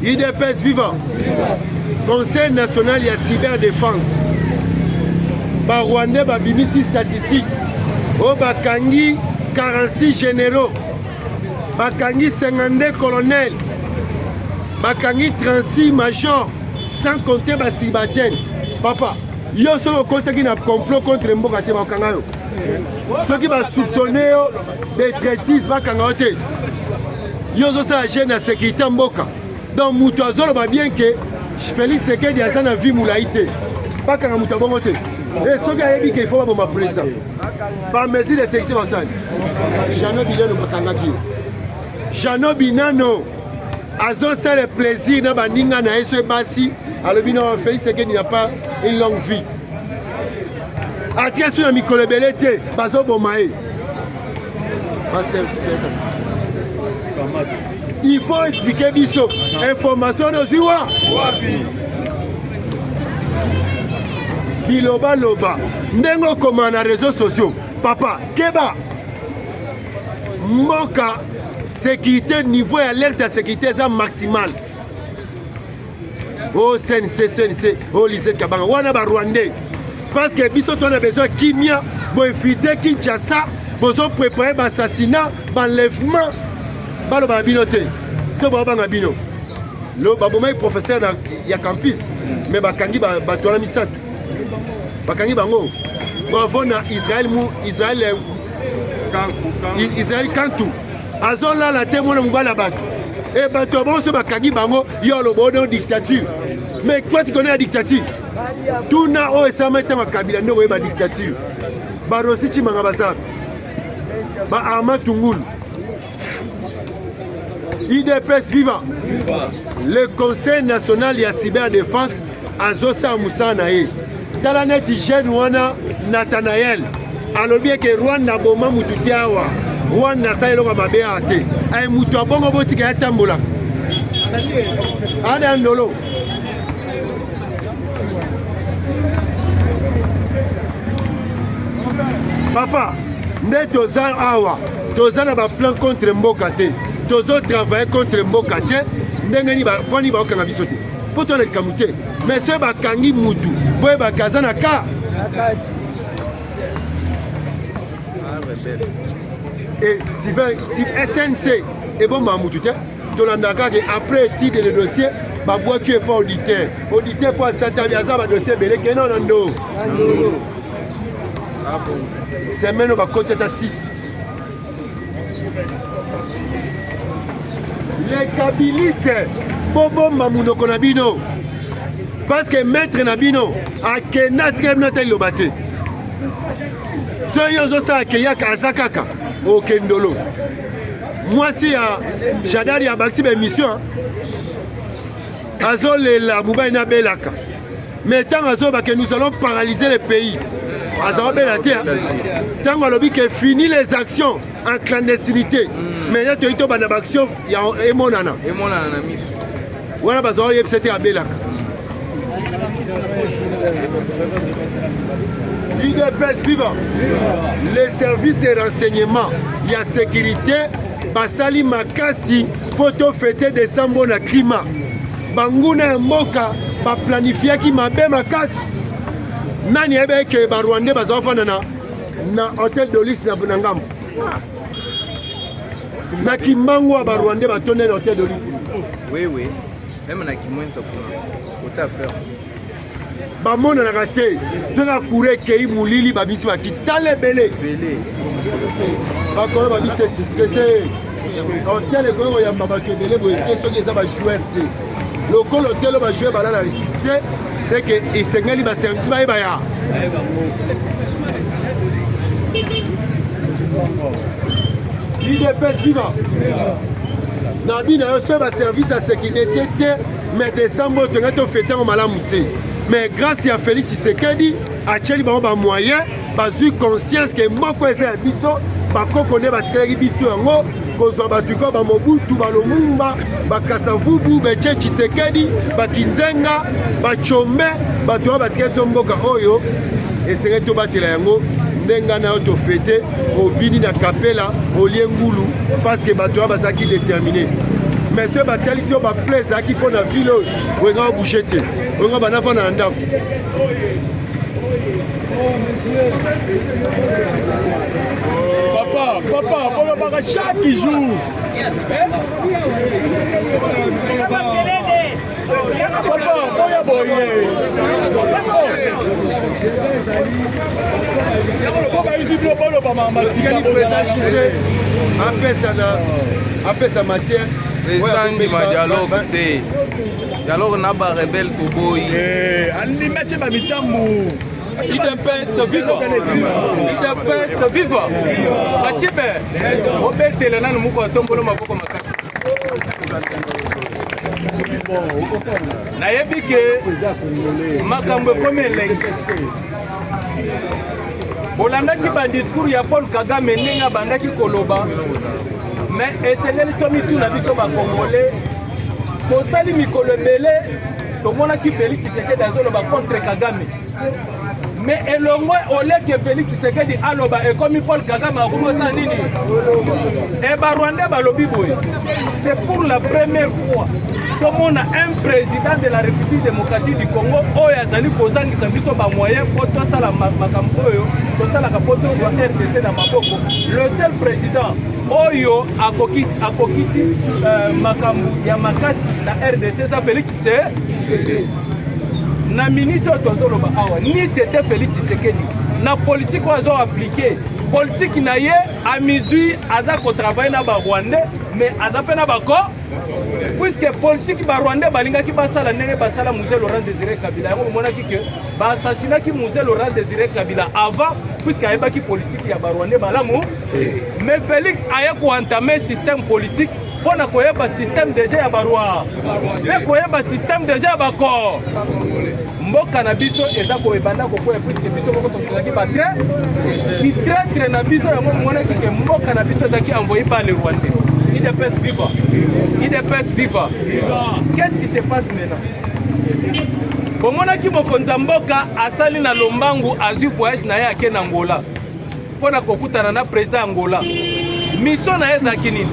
IDPS vivant Conseil national ya cyberdéfense. Ba Rwandais ba bimisi statistique o bakangi 46 généraux, bakangi 52 colonels, bakangi 36 majors, sans compter ba célibataires. Papa, yo so compte na complot contre mboka te bakanga yo. Ceux qui va soupçonner de traîtrise bakanga te. Yo so sa jeune na sécurité mboka. Donc muto azolo ba bien que Félix Sekedi aza na vie mulaïté. Bakanga muto bongo te. Et ceux qui ayebi qu'il faut ba ma président. Ba mesure de sécurité basali. Jano Binano bakanga ki. Jano Binano azo ça le plaisir na baninga na eso basi. Alors bino Félix Sekedi n'a pas une longue vie. Atia sur la mikolebelete bazo bomae. Ba service. Il faut expliquer biso. Information de Ziwa. Biloba loba. Ndengo comment na réseaux sociaux. Papa, keba. Moka sécurité niveau alerte à sécurité ça maximal. Oh CNC, oh Lisette Kabanga. Wana ba Rwandais. Parce que biso on a besoin kimia, bo infiltrer Kinshasa, besoin préparer l'assassinat, l'enlèvement. Balo ba binote to ba banga bino lo babomai professeur na ya campus mais bakangi ba tola misat bakangi bango ba vona Israël kantu azola la témoin mubala bato et bato bon se bakangi bango yo lo bodo dictature. Mais toi tu connais la dictature tout na o ça meta makabila ndo ba dictature ba rositi manga basa ba arma tungulu. IDPS vivant. Le Conseil national ya cyberdéfense azosa musana e. Talanet jeune wana Nathanaël. Alobi ke Rwanda boma mutu tiawa. Rwanda sa eloko mabe ate. Ay mutu abongo botika ya tambola. Ada ndolo. Papa, nde toza awa. Toza na ba plan contre mboka te. Tozo travailler contre Mbokate ndenge ni poni ba okanga biso te po to na likamute mais se bakangi mutu boye bakaza na ka et si SNC et bon mutu te tolandaka ke après étude le dossier babwaki pas auditeur po asatabi aza badossier ebele keno na ndo semaine bakote ta 6 les kabilistes bobomba munoko na bino parce que maître na bino akenda tika bino te liloba te soki ozosala keyaka aza kaka okendolo mwasi ya jadari ya bakisi baémission azolela mobali na belaka mais ntango azobake nous allons paralyser le pays azobela te ntango alobi ke fini les actions en clandestinité mais ye toyi tobanda baaction ya emonana na miso wana bazala oyebisa te abelaka IDPS vivant les services de renseignement ya sécurité basali makasi po tofete décembre na climat banguna ya mboka baplanifiaki mabe makasi nani yebeke barwandais bazala fanda na hôtel d'Olis na ngambo na kimbangu ya barwandais batonde na hôtel d'Olis oui même na kimwenza kuna faire bamonanaka te soki akure ekei molili babisi bakiti tala ebele bakolo babisi espese hotel ekoki koyamba bato ebele boye te soki eza bajoueur te lokolo hotel oyo bajoueur balala resisite c'est que esengeli baservisi bayeba ya IDPS viva na bino yo soki baservice ya sécurité te mais décembre tonga tofetango malamu te mais grâce à Félix Tshisekedi atieli bango bamoyen bazwi conscience ke moko eza ya biso bakoko nde batikalaki biso yango kozwa bato ko bamobutu balomumba bakasavubu bece Tshisekedi bakinzenga bachombe bato oyo batikali biso mboka oyo esengeli tobatela yango ndenge na yo tofete obini na kapela olie ngulu parce que bato oyo bazalaki déterminé mais soki batalisi oyo baple ezalaki mpo na ville oyo oyenga obouche te oyenga banafanda na ndako Papa, on chaque jour. apesa matière président dialogue te dialogue na ba rebelle to boy andi meche ba mitambu IDPS vivant. IDPS vivant. Bachibe. Obetele nanu muko tombolo maboko makasi. Na yebike makambo komele. Bolandaki ba discours ya Paul Kagame ndenge bandaki koloba. Mais esengeli tomi tuna biso ba congolais. Kosali mikolo ebele tomonaki Félix Tshisekedi azoloba contre Kagame. Mais elongwe ole que Félix Tshisekedi aloba et comme Paul Kagame a commencé nini et Rwanda balobi boy c'est pour la première fois que on a un président de la République démocratique du Congo oya zali kozangisa biso ba moyen pour to sala makambo oyo to sala ka poto wa RDC na maboko le seul président oyo akokisi makambo ya makasi na RDC ça Félix Tshisekedi na minute tozoloba awa ni tete Félix Tshisekedi na politique ozo appliquer politique na ye a misui aza ko travailler na ba Rwandais mais aza pe na bako puisque politique ba Rwandais balingaki basala ndenge basala Mzee Laurent Désiré Kabila yango monaki que ba assassinaki Mzee Laurent Désiré Kabila avant puisque ayebaki politique ya ba Rwandais malamu mais Félix aya ko entamer système politique pour na koyeba système déjà ya barwa mais koyeba système déjà ya bako mboka na biso eza ko ebanda ko koya puisque biso moko tozaki ba très na biso ya mona ki mboka na biso zaki envoyé par les Rwandais. IDPS viva. IDPS viva. Qu'est-ce qui se passe maintenant? Bomona ki mokonza mboka asali na Lombangu azu voyage na ya ke na Angola. Pona kokutana na président Angola. Mission na ezaki nini?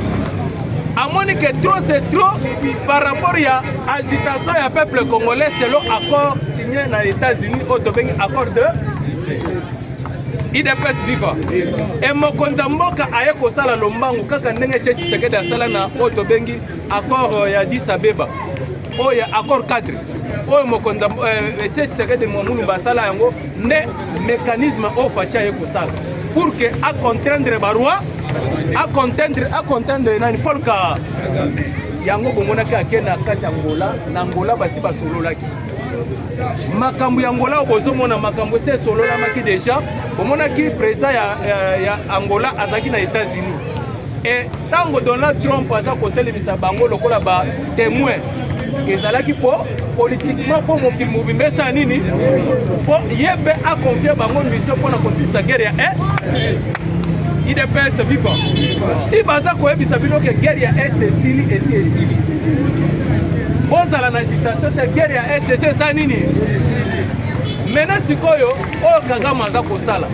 amoni que trop c'est trop par rapport à agitation ya peuple congolais selon accord signé na États-Unis au tobengi accord de IDPS viva et mokonza mboka aye kosala lombangu kaka ndenge Tshisekedi asala na o tobengi accord ya Addis Abeba o ya accord cadre o mokonza Tshisekedi momunu basala yango ne mécanisme o facha ye kosala pour que a contraindre barwa a contraindre nani polka yango bomonaki akenda kati Angola na Angola basi basololaki makambo ya Angola bozomona makambo se sololamaki déjà bomonaki président ya Angola azaki na États-Unis et tango Donald Trump aza kotelebisa bango lokola ba témoin ezalaki po politiquement po mobimesa nini po yebe a confier bango mission pona kosisa guerre ya IDPS viva si baza koyebisa bino ke guerre ya est esili bozala na citation te guerre ya est eza nini maintenant sikoyo oyo Kagame aza kosala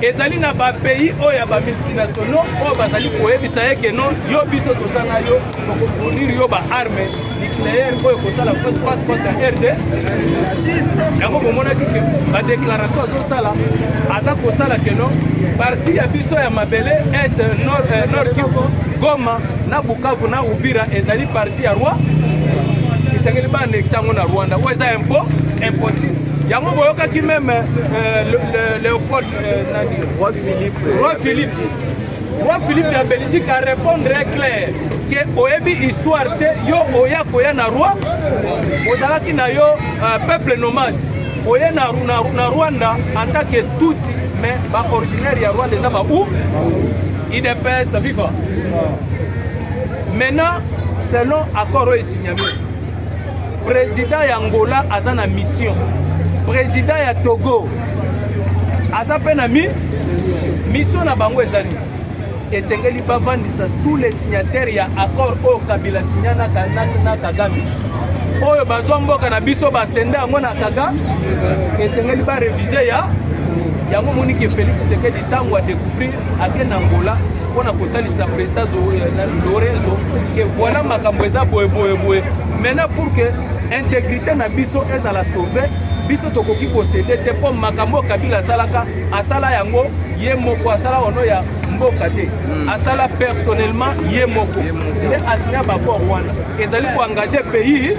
ezali na bapays oyo ya bamultinationaux oyo bazali koyebisa ye ke non yo biso toza na yo tokofournir yo baarme nucléaire oyo kosala passeport ya RD yango bomonaki ke badéclaration azosala aza kosala ke non parti ya biso ya mabele est nord Kivu Goma na Bukavu na Uvira ezali parti ya roi isengeli baannexe yango na Rwanda oyo eza impossible yango boyokaki même Léopold Roi Philippe ya Belgique a répondre clair que oyebi histoire te yo oya koya na roi ozalaki na yo peuple nomade oye na Rwanda en tant que Tutsi mais ba originaire ya Rwanda eza ba ou IDPS viva maintenant selon accord oyo esignami président ya Angola aza na mission président ya Togo aza pe na mission na bango ezali esengeli bavandisa tous les signataires ya accord oyo Kabila signa na Kagame oyo bazwa mboka na biso basende yango na Kagame esengeli ba réviser yango moniki Félix Tshisekedi tango a découvrir akende Angola pona kotalisa président Lorenzo que voilà makambo eza boye maintenant pour que intégrité na biso ezala sauver biso tokoki posséder te po makambo Kabila asalaka asala yango ye moko asala ono ya mboka te asala personnellement ye moko te asigna baccord wana ezali koengage pays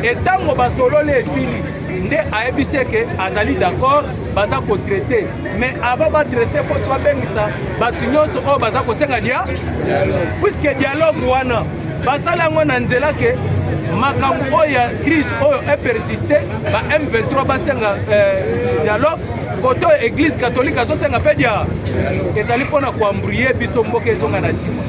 et tango basolole esili nde ayebise ke azali d'accord baza kotraite mais avant batraite po twabengisa bato nyonso oyo baza kosenga puisque dialogue wana basala yango na nzela ke makambo oyo ya crise oyo epersiste ba M23 basenga dialogue koto église catholique azosenga mpe ezali mpona koambrouye biso mboka ezonga na nsima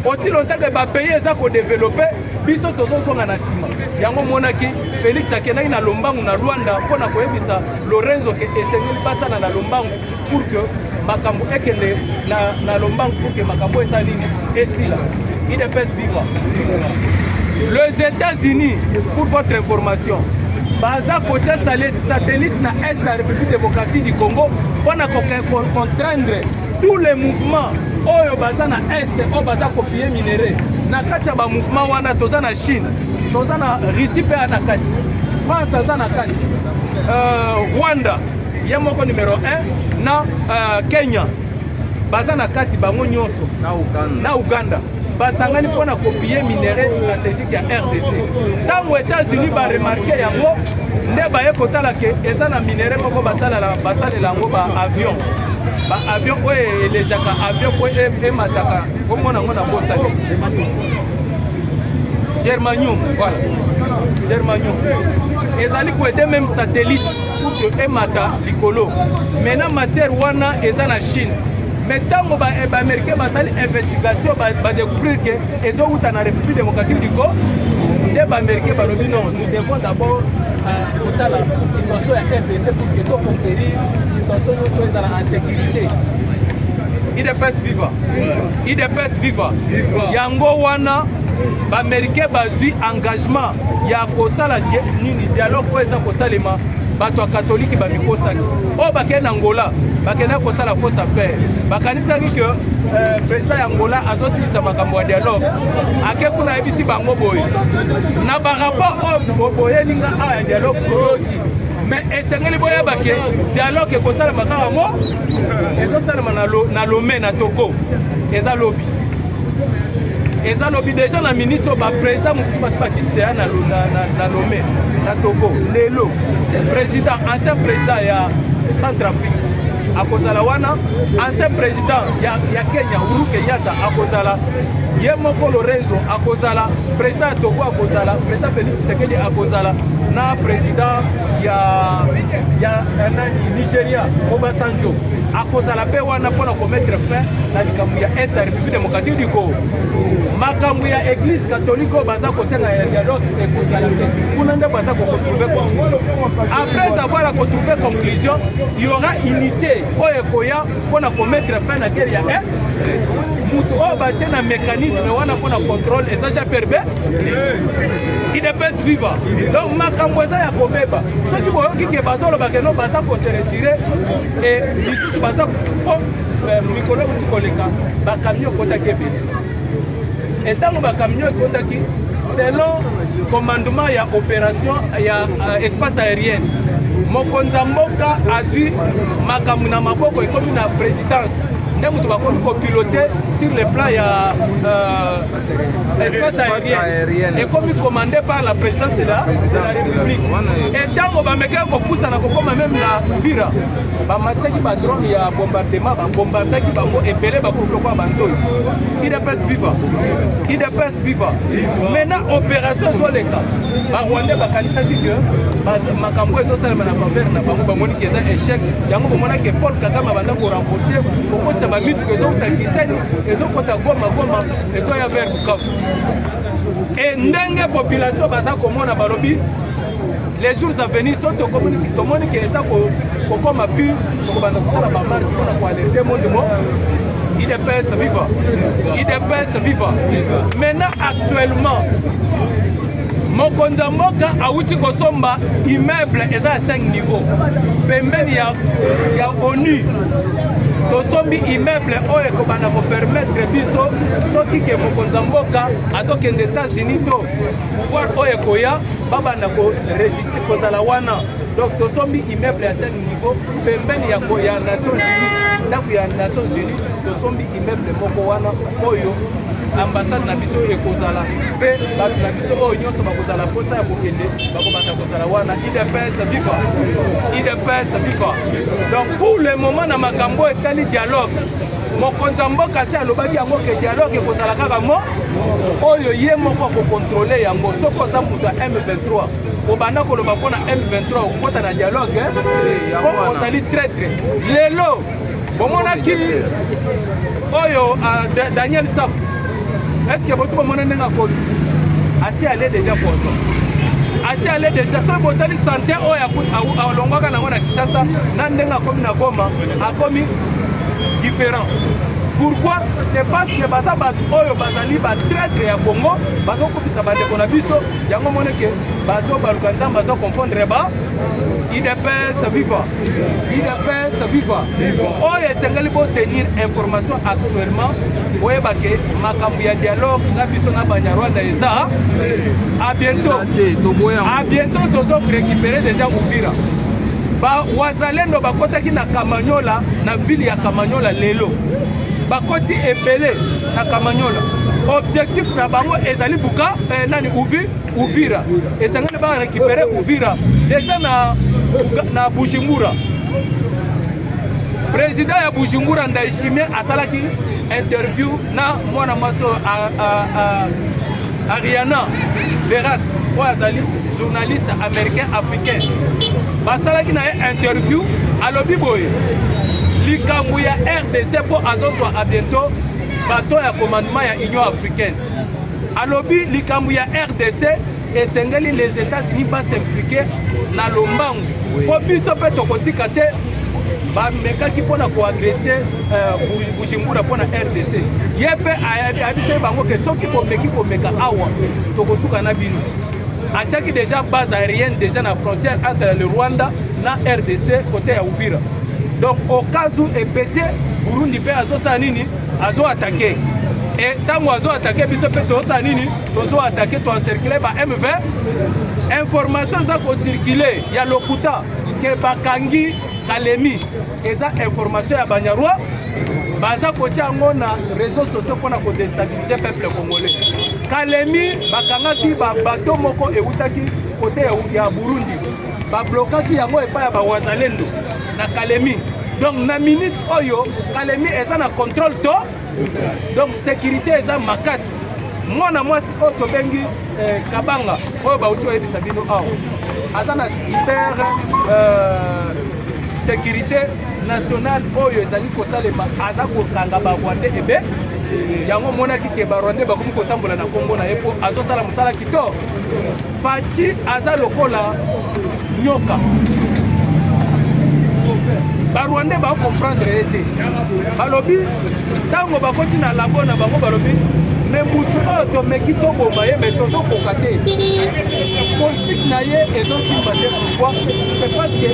aussi longtemps que bapays eza kodéveloppe biso tozozonga na nsima yango monaki Félix akendaki na lombangu na Rwanda mpona koyebisa Lorenzo ke esengeli basala na lombangu pour que makambo ekende na lombangu pour que makambo esa nini esila IDPS viva les États-Unis pour votre information baza kotia satellite na est la République démocratique du Congo pour contraindre tous les mouvements oyo baza na est oyo baza kopie minéré na kati ya ba mouvement wana toza na Chine toza na Russie pe na kati France aza na kati Rwanda ye moko numéro 1 na Kenya baza na kati bango nyonso na Uganda basangani mpona kopie minéré stratégique ya RDC ntango États-Unis baremarke yango nde baye kotala ke eza na minéré moko basalela yango baavion oyo elejaka avion po emataka komona yango na bosali Germanium voilà Germanium ezali koede même satellite pour que emata likolo maintenant matière wana eza na Chine mais tango baaméricain basali investigation badécouvrir ke ezowuta na République démocratique du Congo nde baaméricain balobi non nous devons d'abord kotala situation ya RDC pour que toconquérir situation nyonso ezala en sécurité IDPS viva yango wana baaméricain bazwi engagement ya kosala nini dialogue oyo eza kosalema bato ya catholique bamikosaki oyo bakei na Angola bakenda kosala fausse affaire bakanisaki ke président ya Angola azosilisa makambo ya dialogue ake kuna yebisi bango boye na barapport oyo boyelinga awa ya dialogue oyosi mais esengeli boyeba ke dialogue ekosalama kaka mo ezosalama na Lomé na Togo eza lobi déjà na minute oyo baprésident mosusu basi bakiti deya na Lomé na Togo lelo président ancien président ya Centrafrique akozala wana ancien président ya Kenya Uhuru Kenyatta akozala ye moko Lorenzo akozala président ya Togo akozala président Félix Tshisekedi akozala na président ya Nigeria Obasanjo akozala pe wana mpona komettre fin na likambo ya Est ya République démocratique du Congo makambo ya église catholique oyo baza kosenga ya dialogue ekozala te kuna nde baza kokotrouve conclusion après avoir retrouvé conclusion il y aura unité oyo ekoya mpona komettre fin na guerre ya mutu oyo batie na mécanisme wana mpona contrôle ezaja perbe idepes viva donc makambo eza ya kobeba soki boyoki ke bazolobake no baza kose retire e lisusu baza mikolo kuti koleka bakamion ekotaki ebele entango bakamion ekotaki selon commandement ya opération ya espace aérienne mokonzi ya mboka azwi makambo na maboko ekomi na présidence nde mutu bakomi kopilote sur le plan ya espace aérienne ekomi commandé par la présidence de la république entango bamekaki kopusana kokoma même na Uvira bamatiaki badrone ya bombardement babombardaki bango ebele bakolokwa banzoi idps viva maintenant opération ezoleka barwandais bakanisaki ke makambo ezosalema na faveur na bango bamoniki eza échec yango bomonaki Paul Kagame abanda korenforce kokotisa bamituka ezokota Gisenyi ezokota Goma ezoya vers Bukavu e ndenge population baza komona balobi les jours à venir so tomoni ke eza kokoma pi tokobanda kosala bamarche mpona koalerte monde mo IDPS viva maintenant actuellement mokonzi ya mboka awuti kosomba immeuble eza ya 5 niveau pembeni ya ONU tosombi immeuble oyo ekobanda kopermettre biso soki ke mokonzi ya mboka azokende États-Unis to pouvoir oyo ekoya babanda koresiste kozala wana donc tosombi immeuble ya 5 niveau pembeni ya Nations Unies ndako ya Nations Unies tosombi immeuble moko wana oyo ambassade na biso ekozala pe bato na biso oyo nyonso bakozala posa ya kokende bakobanda kozala wana IDPS viva donc pour le moment na makambo etali dialogue mokonzi ya mboka se alobaki yango ke dialogue ekozala kaka mo oyo ye moko akokontrole yango soki oza moto ya M23 obanda koloba mpona M23 okokota na dialogue po ozali traître lelo bomonaki oyo Daniel Safu est-ce que vous avez dit que assez allé déjà pour ça assez allé déjà ça vous avez santé au longwa na Kinshasa nandenga comme na Goma a commis différent pourquoi c'est parce que baza bat oyo bazali ba traître ya Congo bazo kofisa bande kona biso yango moneke bazo balukanza bazo confondre ba IDPS viva oyo esengeli po tenir information actuellement oyeba ke makambo ya dialogue na biso na Banyarwanda eza à bientôt tozo récupérer déjà Uvira ba wazalendo bakotaki na Kamanyola na ville ya Kamanyola lelo bakoti ebele na Kamanyola objectif na bango ezali buka nani Uvira esengeli ba récupérer Uvira déjà na Bujumbura président ya Bujumbura Ndayishimiye asalaki interview na mwana maso Ariana Veras oazali journaliste américain africain basalaki na interview alobi boye likambo ya RDC po azozwa a bientôt bato ya commandement ya Union africaine alobi likambo ya RDC esengeli les États-Unis ba s'impliquer na lombangu po biso pe tokotika te bamekaki mpona koagrese Bujumbura mpona RDC ye mpe ayebisa bango ke soki bomeki komeka awa tokosuka na bino atiaki déjà base aérienne déjà na frontière entre le Rwanda na RDC côté ya Uvira. Donc au cas où epete Burundi pe azosa nini azo-attaquer. Et tant que vous attaquez, vous avez attaqué, vous avez circulé par M20. Information qui circulé, il y a le Kuta, Kebakangi, Kalemi. Et ça, information à Banyarwa. Baza kotia ngona réseaux sociaux pour déstabiliser le peuple congolais. Kalemi, Bakangaki, bateau moko et Outaki, côté ya Burundi. Bablokaki yango et pas ya Wazalendo. Na Kalemi. Donc, na minute oyo, Kalemi est en contrôle to. Donc sécurité eza makasi. Mwana mwasi oto bengi Kabanga oyo bauti oyebisa bino awa aza na super sécurité nationale oyo ezali kosalema aza kokanga barwandais ebe yango monaki ke barwandais bakomi kotambola na Kongo na ye po azosala mosala kitoko. Faci aza lokola nyoka. Barwandais ba comprendre ete balobi tango bakoti na lambo na bango balobi mais mutu oyo tomeki toboma ye mais tozokoka te politique na ye ezosimba te. Pourquoi? C'est parce que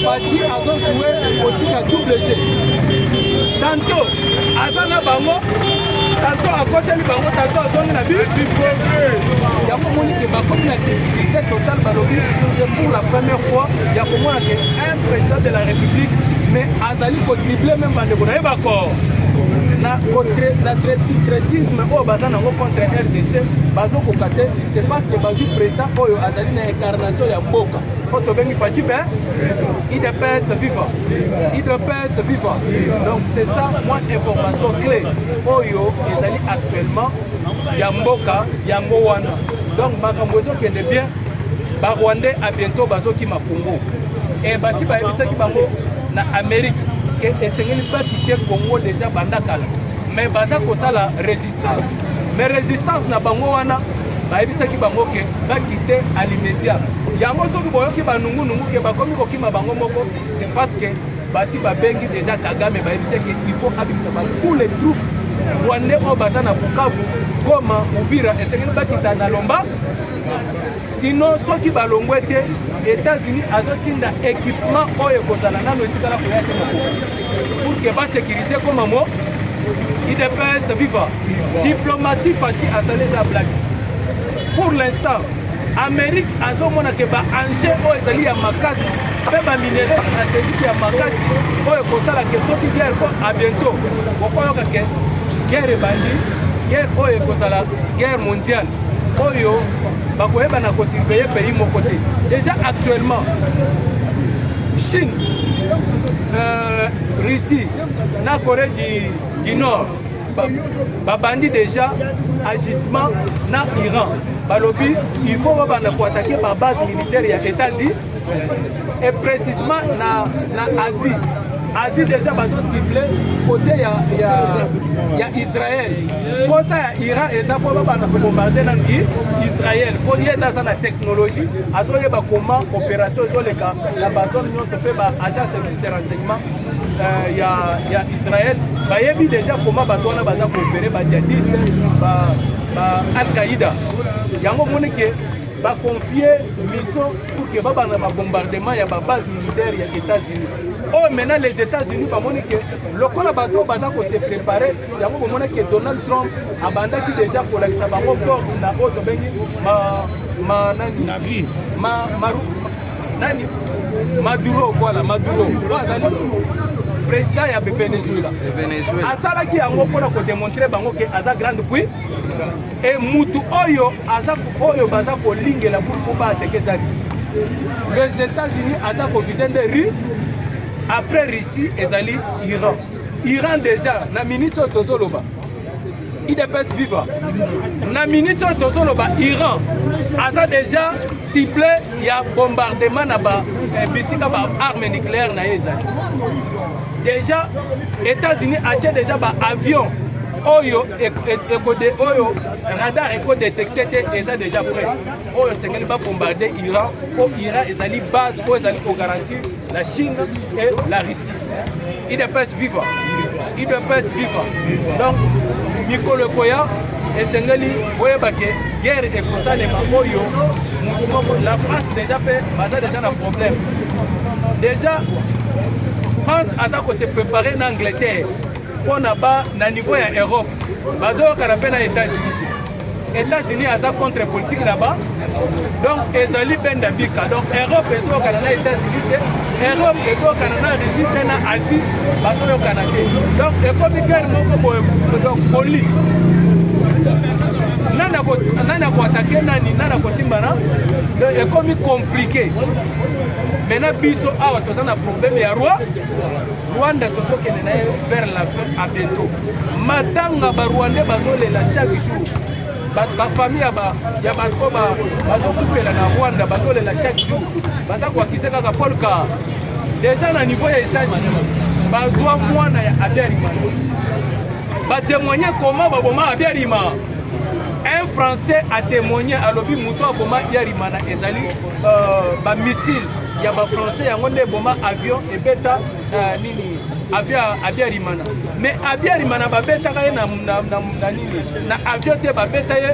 Faci azojoué politique à double jeu. Tantôt aza na bango, tantôt akoteli bango, tantôt azongi na biti yango moni ke bakoti na difficulté totale balobi. C'est pour la première fois ya komona ke un président de la République mais azali ko dribbler même bandeko na ye bako na traitisme oyo baza nango contre RDC bazokoka te. C'est parce que bazwi président oyo azali na incarnation ya mboka oyo tobengi Faci be IDPS viva, IDPS viva. Donc c'est ça moi information clé oyo ezali actuellement ya mboka yango wana. Donc makambo ezokende bien. Barwandais à bientôt bazokima Congo et basi bayebisaki bango na Amérique que esengeli pas quitter Congo déjà bandakala mais baza kosala résistance. Mais résistance na bango wana bayebisaki bango ke ba quitter à l'immédiat. Yango soki boyoki banungu ke bakomi kokima bango moko, c'est parce que basi babengi déjà Kagame bayebisaki il faut abimisa tous les troupes rwandais au baza na Bukavu, Goma, Uvira esengeli ba quitter na Lomba. Sinon, ceux qui balongwe te, États-Unis azotinda équipement oyo kozala nano etikala koya te pour que ba sécuriser comme mo IDPS viva. Diplomatie Faci asale za blague. Pour l'instant, Amérique azomona ke ba enjeu oyo ezali ya makasi, pe ba minerais stratégique ya makasi oyo kozala ke soki guerre ko à bientôt. Bokoyoka ke guerre bandi, guerre oyo kozala guerre mondiale. Oyo bakoyeba na ko surveiller pays mon côté. Déjà actuellement Chine, Russie, na Corée du Nord babandi déjà agitement na Iran. Balobi il faut bana ko attaquer par base militaire ya États-Unis et précisément na Asie. Asie déjà bazo ciblé côté ya Israël. Pour ça Iran et ça pour bana ko bombarder na Israël. Pour y dans sa technologie, azo yeba comment opération zo le cas la base nyonso se fait ba agence de renseignement ya Israël. Ba yebi déjà comment ba tona baza coopérer ba djihadiste ba Al-Qaïda. Yango monike va confier mission pour que va un bombardement ya base militaire ya États-Unis. Oh maintenant les États-Unis va monique le col bateau baza ko se préparer yango monike Donald Trump abanda qui déjà pour la bango force na auto bengi nani navire nani Maduro voilà Maduro président ya Venezuela. Asala ki yango pona ko démontrer bango ke aza grande puissance et mutu oyo aza oyo baza ko lingela pour ba attaquer ça ici. Les États-Unis aza ko viser de Russie après Russie ezali Iran. Iran déjà na minute tozoloba. IDPS viva. Na minute tozoloba Iran aza déjà ciblé ya bombardement na ba bisika ba arme nucléaire na ezali. Déjà États-Unis a déjà ba avion oyo oyo radar éco détecté et ça déjà prêt. Oyo c'est va bombarder Iran pour Iran ezali base pour ezali pour garantir la Chine et la Russie. IDPS viva. IDPS viva. Donc Mikolo Koya et Sengeli oyebake guerre et pour ça les oyo la France déjà fait baza déjà un problème. déjà France aza se préparer en Angleterre pour na niveau ya Europe bazoyoka na mpe na États-Unis aza contre politique là-bas donc ezali benda bika donc Europe ezokana na États-Unis te Europe ezokana na Russie te na Asie bazoyokana te donc ekomi guerre moko boye donc folie nani akoatake nani akosimbana donc ekomi compliqué maintenant biso awa toza na problème ya Rwanda tozokende na ye vers la fin à bientôt matanga barwandais bazolela chaque jour bafamille ya bato bazokufela na Rwanda bazolela chaque jour baza koakise kaka Paul Ka déjà na niveau ya États-Unis bazwa mwana ya Abiyarimana batémoigné comment baboma Abiyarimana. Un Français a témoigné à l'objet Mouto Aboma Yarimana ezali missile ya ba Français yango nde boma avion et beta nini Abiyarimana mais Abiyarimana ba beta ka na nini na avion te ba beta ye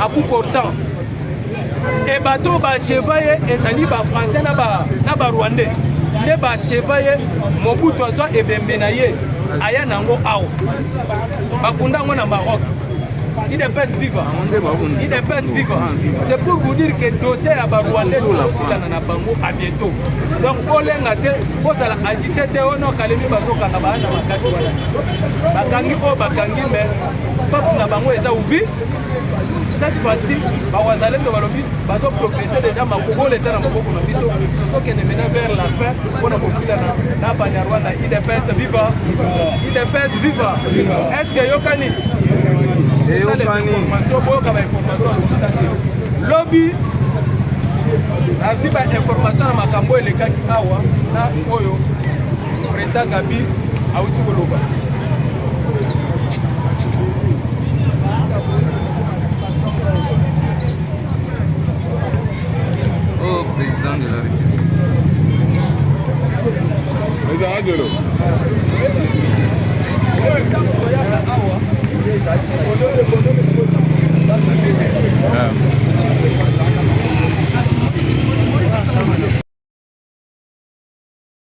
à bout portant et bateau ba chevailler ezali ba Français na ba Rwandais ne ba chevailler Mobutu azwa ebembe na ye aya nango awo bakunda ngo na Maroc. Il est peste vivant. Il est peste vivant. C'est pour vous dire que le dossier à Barouandé aussi dans Bango à bientôt. Donc, pour les gâter, pour ça agiter, on a calmé Bazo Kanaba dans ma casse. Bakangi au Bakangi, mais top Nabango est ouvert. Cette fois-ci, Bawazalem de Walobi, Bazo progresser déjà ma Kogo les airs à Maboko Nabiso, ce qui est mené vers la fin, pour la possible na Banyarwanda. Il est peste vivant. Il est peste vivant. Est-ce que Yokani? C'est ça les informations, lobby aziba information na makambo elekaki awa na oyo président Gabi auti koloba au président de la République.